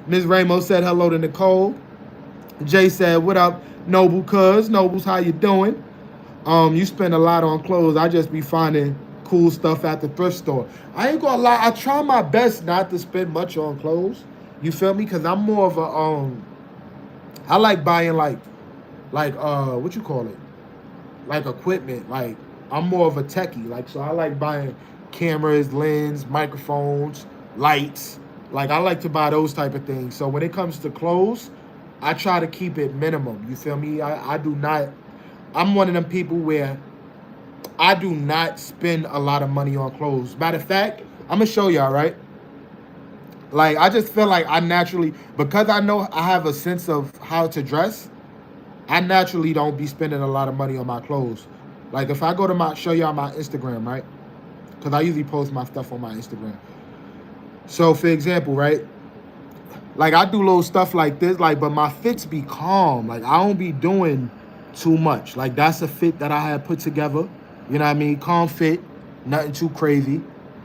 Ms. Ramos said hello to Nicole. Jay said, what up, Noble cuz? Nobles, how you doing? You spend a lot on clothes. I just be finding cool stuff at the thrift store. I ain't gonna lie, I try my best not to spend much on clothes. You feel me? Because I'm more of a, I like buying like what you call it? Like equipment. Like, I'm more of a techie. Like, so I like buying cameras, lens, microphones, lights. Like, I like to buy those type of things. So when it comes to clothes, I try to keep it minimum. You feel me? I do not, I'm one of them people where I do not spend a lot of money on clothes. Matter of fact, I'm gonna show y'all, right? Like, I just feel like I naturally, because I know I have a sense of how to dress, I naturally don't be spending a lot of money on my clothes. Like, if I go to show y'all my Instagram, right? Because I usually post my stuff on my Instagram. So, for example, right? Like, I do little stuff like this, like, but my fits be calm. Like, I don't be doing too much. Like, that's a fit that I had put together. You know what I mean? Calm fit, nothing too crazy.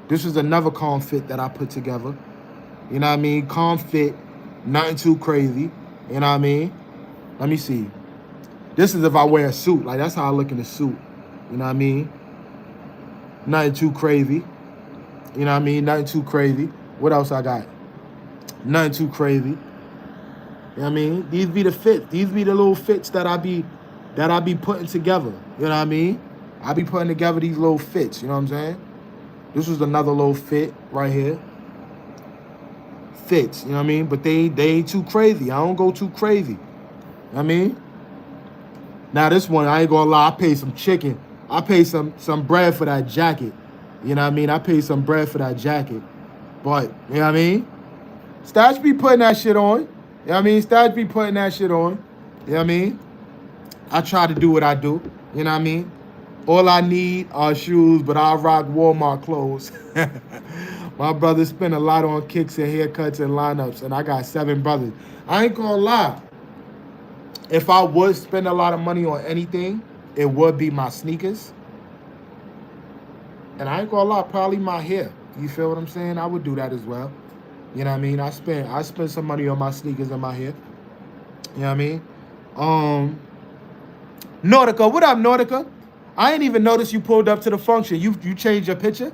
This was another calm fit that I put together. You know what I mean? Calm fit, nothing too crazy. You know what I mean? Let me see. This is if I wear a suit. Like, that's how I look in a suit. You know what I mean? Nothing too crazy. You know what I mean? Nothing too crazy. What else I got? Nothing too crazy. You know what I mean? These be the fits. These be the little fits that I be putting together. You know what I mean? I be putting together these little fits. You know what I'm saying? This was another little fit right here. Fits. You know what I mean? But they ain't too crazy. I don't go too crazy. You know what I mean? Now this one, I ain't gonna lie, I paid some chicken. I paid some bread for that jacket. You know what I mean? I paid some bread for that jacket. But, you know what I mean? Stash be putting that shit on. You know what I mean? Stash be putting that shit on. You know what I mean? I try to do what I do. You know what I mean? All I need are shoes, but I rock Walmart clothes. My brothers spend a lot on kicks and haircuts and lineups, and I got 7 brothers. I ain't gonna lie. If I would spend a lot of money on anything, it would be my sneakers. And I ain't gonna lie, probably my hair. You feel what I'm saying? I would do that as well. You know what I mean? I spent some money on my sneakers and my hair. You know what I mean? Nautica, what up, Nautica? I ain't even noticed you pulled up to the function. You changed your picture?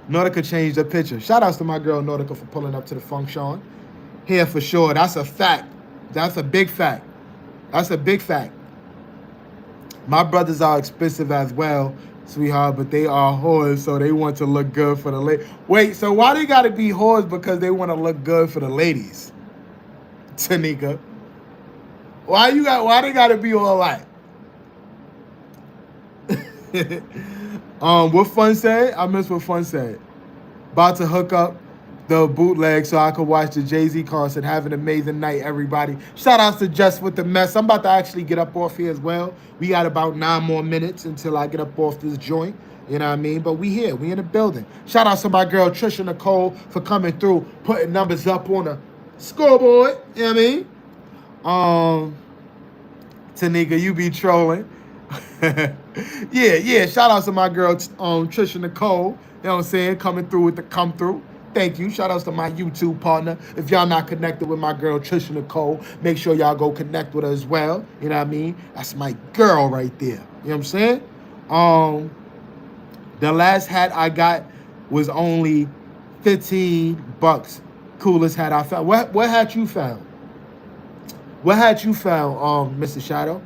Nautica changed her picture. Shout outs to my girl Nautica for pulling up to the function. Here for sure. That's a fact. That's a big fact. That's a big fact. My brothers are expensive as well, sweetheart, but they are whores, so they want to look good for the ladies. Wait, so why they gotta be whores? Because they want to look good for the ladies, Tanika? Why they gotta be all that? What Fun said? I missed what Fun said. About to hook up the bootleg so I could watch the Jay-Z concert. Have an amazing night, everybody. Shout outs to Just with the Mess. I'm about to actually get up off here as well. We got about 9 more minutes until I get up off this joint. You know what I mean? But we here. We in the building. Shout out to my girl Trisha Nicole for coming through, putting numbers up on the scoreboard. You know what I mean? Tanika, you be trolling. yeah. Shout out to my girl Trisha Nicole. You know what I'm saying? Coming through with the come through. Thank you. Shout outs to my YouTube partner. If y'all not connected with my girl Trisha Nicole, make sure y'all go connect with her as well. You know what I mean? That's my girl right there. You know what I'm saying? The last hat I got was only $15. Coolest hat I found. What hat you found? What hat you found, Mr. Shadow?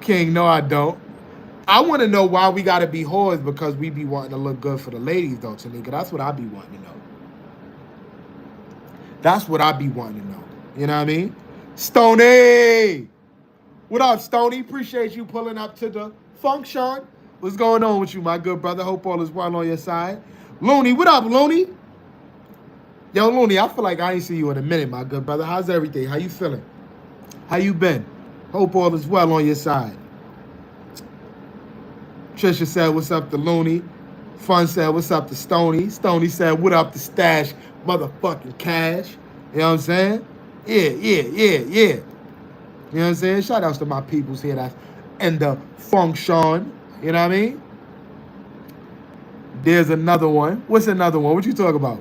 King, no, I don't. I want to know why we got to be whores because we be wanting to look good for the ladies, though, Tanika. That's what I be wanting to know. That's what I be wanting to know. You know what I mean? Stoney! What up, Stoney? Appreciate you pulling up to the function. What's going on with you, my good brother? Hope all is well on your side. Looney, what up, Looney? Yo, Looney, I feel like I ain't see you in a minute, my good brother. How's everything? How you feeling? How you been? Hope all is well on your side. Trisha said, what's up to Looney? Fun said, what's up to Stoney? Stoney said, what up to Stash motherfucking Cash? You know what I'm saying? Yeah. You know what I'm saying? Shout outs to my peoples here that's in the function. You know what I mean? There's another one. What's another one? What you talking about?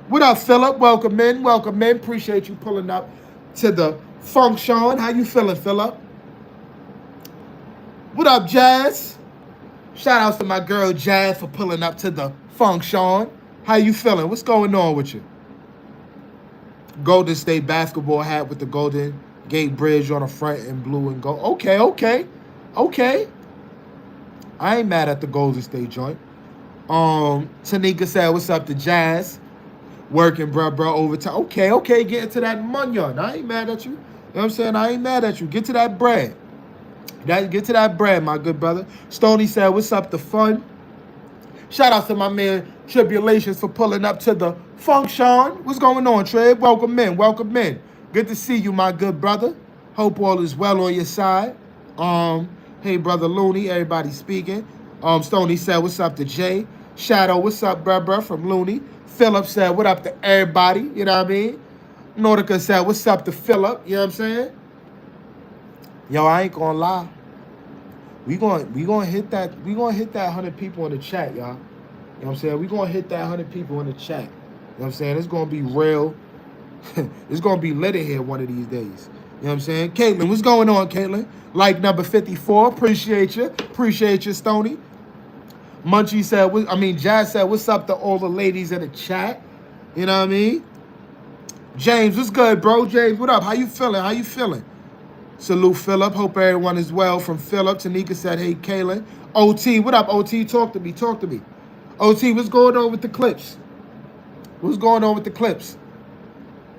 What up, Philip? Welcome in. Appreciate you pulling up to the function. How you feeling, Philip? What up, Jazz? Shout outs to my girl Jazz for pulling up to the function. How you feeling? What's going on with you? Golden State basketball hat with the Golden Gate Bridge on the front in blue and gold. Okay. I ain't mad at the Golden State joint. Tanika said, what's up to Jazz? Working, bro, overtime. Okay, get into that money. I ain't mad at you. You know what I'm saying? I ain't mad at you. Get to that bread. Get to that bread, my good brother. Stoney said, what's up to Fun? Shout out to my man Tribulations for pulling up to the function. What's going on, Trib? Welcome in. Good to see you, my good brother. Hope all is well on your side. Hey, brother Looney, everybody speaking. Stoney said, what's up to Jay? Shadow, what's up, bruh, from Looney? Philip said, what up to everybody? You know what I mean? Nautica said, what's up to Philip? You know what I'm saying? Yo, I ain't gonna lie. We gonna hit that 100 people in the chat, y'all. You know what I'm saying? We gonna hit that 100 people in the chat. You know what I'm saying? It's gonna be real. It's gonna be lit in here one of these days. You know what I'm saying? Caitlin, what's going on, Caitlin? Like number 54. Appreciate you, Stoney. Munchie said, Jazz said, what's up to all the ladies in the chat? You know what I mean? James, what's good, bro? James, what up? How you feeling? Salute, Philip. Hope everyone is well. From Philip, Tanika said, hey, Kaylin. OT, what up, OT? Talk to me. OT, what's going on with the clips?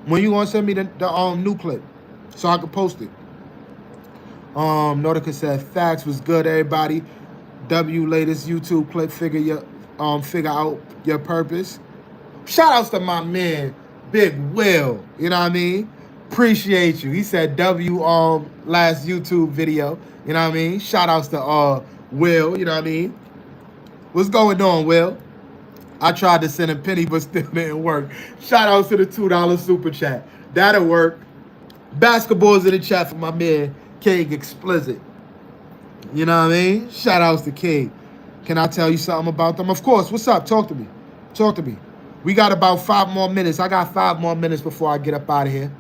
When you gonna send me the new clip so I can post it? Nautica said, facts was good, everybody. W latest YouTube clip, figure out your purpose. Shout outs to my man, Big Will. You know what I mean? Appreciate you. He said W last YouTube video. You know what I mean? Shout outs to Will, you know what I mean? What's going on, Will? I tried to send a penny, but still didn't work. Shout out to the $2 super chat. That'll work. Basketballs in the chat for my man, King Explicit. You know what I mean? Shout outs to King. Can I tell you something about them? Of course. What's up? Talk to me. Talk to me. We got about 5 more minutes. I got 5 more minutes before I get up out of here.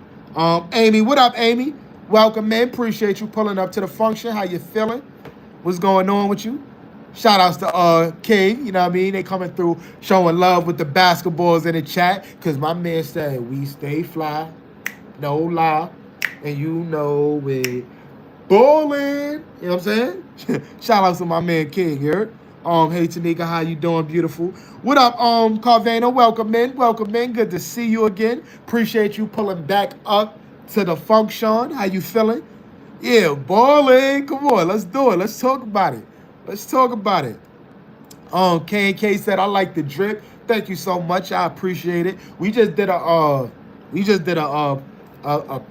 Amy, what up, Amy? Welcome, man. Appreciate you pulling up to the function. How you feeling? What's going on with you? Shout outs to King, you know what I mean? They coming through showing love with the basketballs in the chat. Cause my man said we stay fly, no lie, and you know it. Bowling. You know what I'm saying? Shout out to my man King here. Hey Tanika, how you doing, beautiful? What up, Carvana? Welcome in. Welcome in. Good to see you again. Appreciate you pulling back up to the function. How you feeling? Yeah, bowling. Come on, let's do it. Let's talk about it. Let's talk about it. K&K said I like the drip. Thank you so much. I appreciate it. We just did a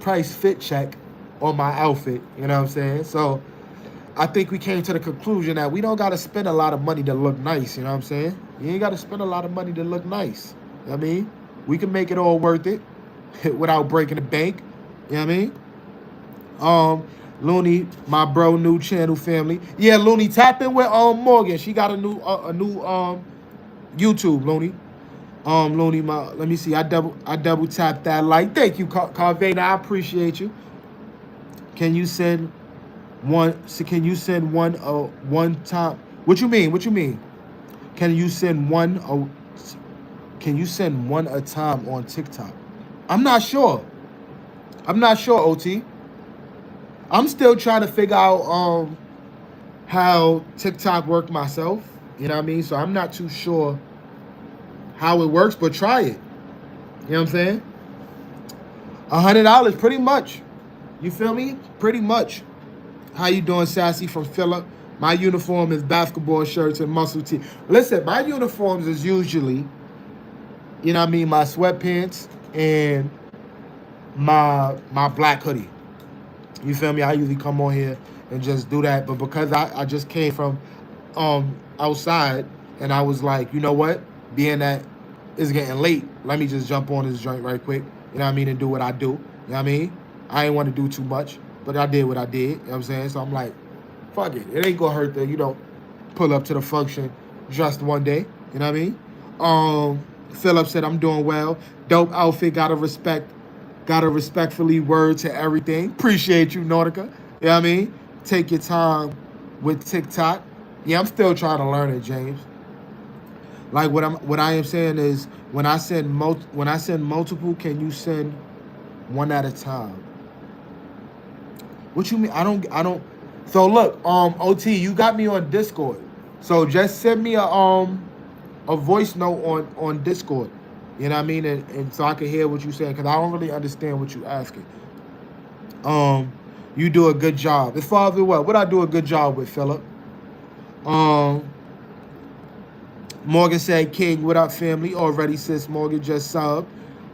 price fit check on my outfit. You know what I'm saying? So I think we came to the conclusion that we don't gotta spend a lot of money to look nice. You know what I'm saying? You ain't gotta spend a lot of money to look nice. You know what I mean? We can make it all worth it without breaking the bank. You know what I mean? Looney, my bro, new channel family. Yeah, Looney, tap in with Morgan. She got a new YouTube, Looney. Looney, let me see. I double tapped that like. Thank you, Carvana. I appreciate you. Can you send one? So can you send one time? What you mean? What you mean? Can you send one? Can you send one a time on TikTok? I'm not sure. I'm not sure, OT. I'm still trying to figure out how TikTok worked myself. You know what I mean? So I'm not too sure how it works, but try it. You know what I'm saying? $100, pretty much. You feel me? Pretty much. How you doing, Sassy from Phillip? My uniform is basketball shirts and muscle tee. Listen, my uniforms is usually, you know what I mean, my sweatpants and my black hoodie. You feel me? I usually come on here and just do that. But because I just came from outside and I was like, you know what? Being that it's getting late, let me just jump on this joint right quick. You know what I mean? And do what I do. You know what I mean? I ain't want to do too much, but I did what I did. You know what I'm saying? So I'm like, fuck it. It ain't gonna hurt that, pull up to the function just one day. You know what I mean? Philip said, I'm doing well. Dope outfit, gotta respectfully word to everything. Appreciate you, Nautica. You know what I mean? Take your time with TikTok. Yeah, I'm still trying to learn it, James. Like what I am saying is when I send multiple, can you send one at a time? What you mean? I don't. So look, OT, you got me on Discord. So just send me a voice note on Discord. You know what I mean? And so I can hear what you're saying, because I don't really understand what you're asking. You do a good job. As far as what I do a good job with, Philip? Morgan said, King, what up, family? Already, sis, Morgan just subbed.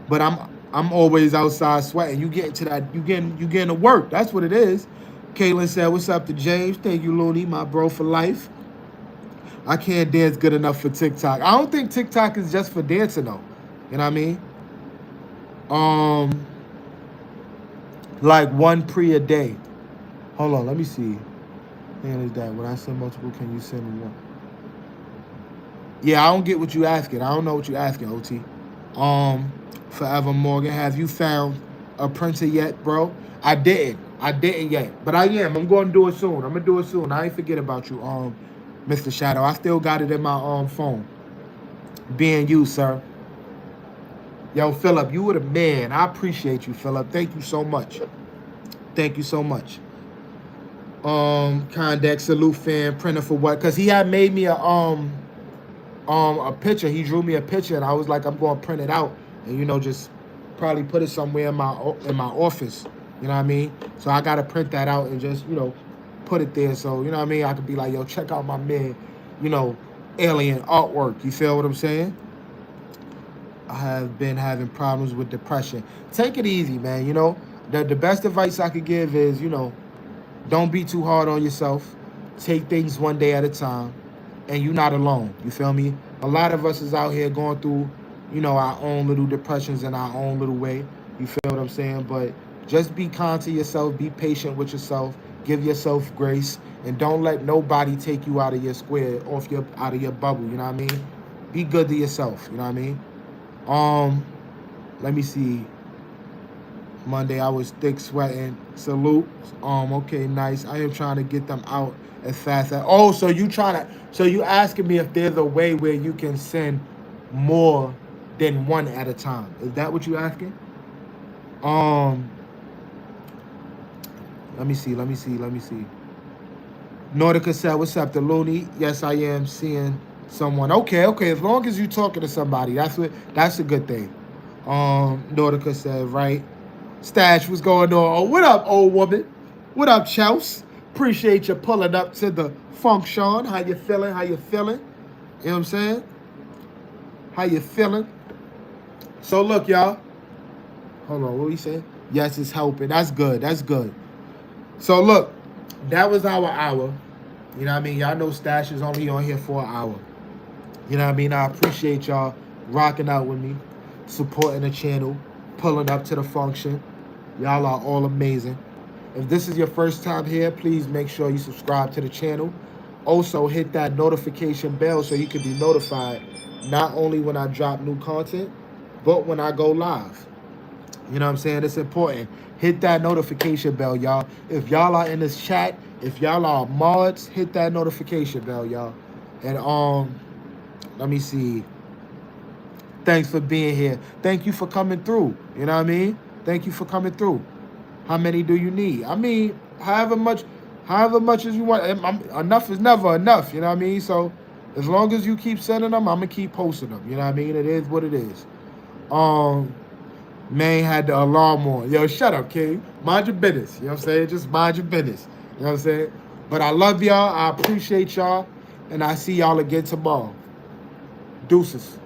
But I'm always outside sweating. You getting to that, you getting to work. That's what it is. Caitlin said, what's up to James? Thank you, Looney, my bro for life. I can't dance good enough for TikTok. I don't think TikTok is just for dancing, though. You know what I mean? Like one pre a day. Hold on, let me see. Man, is that when I send multiple, can you send one? Yeah, I don't get what you asking. I don't know what you asking, OT. Forever Morgan, have you found a printer yet, bro? I didn't yet, but I am. I'm going to do it soon. I'm gonna do it soon. I ain't forget about you, Mr. Shadow. I still got it in my phone. Being you, sir. Yo, Philip, you were the man. I appreciate you, Philip. Thank you so much. Thank you so much. Condex, salute fan, printer for what? Because he had made me a picture. He drew me a picture, and I was like, I'm going to print it out and, just probably put it somewhere in my office. You know what I mean? So I got to print that out and just, put it there. So, you know what I mean? I could be like, yo, check out my man, alien artwork. You feel what I'm saying? I have been having problems with depression. Take it easy, man. The best advice I could give is, don't be too hard on yourself. Take things one day at a time. and you're not alone. You feel me? A lot of us is out here going through, our own little depressions in our own little way. You feel what I'm saying? But just be kind to yourself, be patient with yourself, give yourself grace, and don't let nobody take you out of your square, out of your bubble. You know what I mean? Be good to yourself. You know what I mean? Let me see. Monday I was thick sweating. Salute. Okay, nice. I am trying to get them out as fast as. Oh, so you asking me if there's a way where you can send more than one at a time? Is that what you asking? Let me see. Nordica said, "What's up, the Looney?" Yes, I am seeing someone. Okay. As long as you talking to somebody, that's a good thing. Nordica said, right. Stash, what's going on? Oh, what up, old woman? What up, Chels? Appreciate you pulling up to the function. How you feeling? You know what I'm saying? How you feeling? So look, y'all. Hold on, what we say? Yes, it's helping. That's good. So look, that was our hour. You know what I mean? Y'all know Stash is only on here for an hour. You know what I mean? I appreciate y'all rocking out with me, supporting the channel, pulling up to the function. Y'all are all amazing. If this is your first time here, please make sure you subscribe to the channel. Also, hit that notification bell so you can be notified not only when I drop new content, but when I go live. You know what I'm saying? It's important. Hit that notification bell, y'all. If y'all are in this chat, if y'all are mods, hit that notification bell, y'all. And let me see. Thanks for being here. Thank you for coming through. You know what I mean? Thank you for coming through. How many do you need? I mean, however much as you want. Enough is never enough. You know what I mean? So as long as you keep sending them, I'm gonna keep posting them. You know what I mean? It is what it is. Man had the alarm on. Yo, shut up, King. Mind your business. You know what I'm saying? Just mind your business. You know what I'm saying? But I love y'all. I appreciate y'all. And I see y'all again tomorrow. Deuces.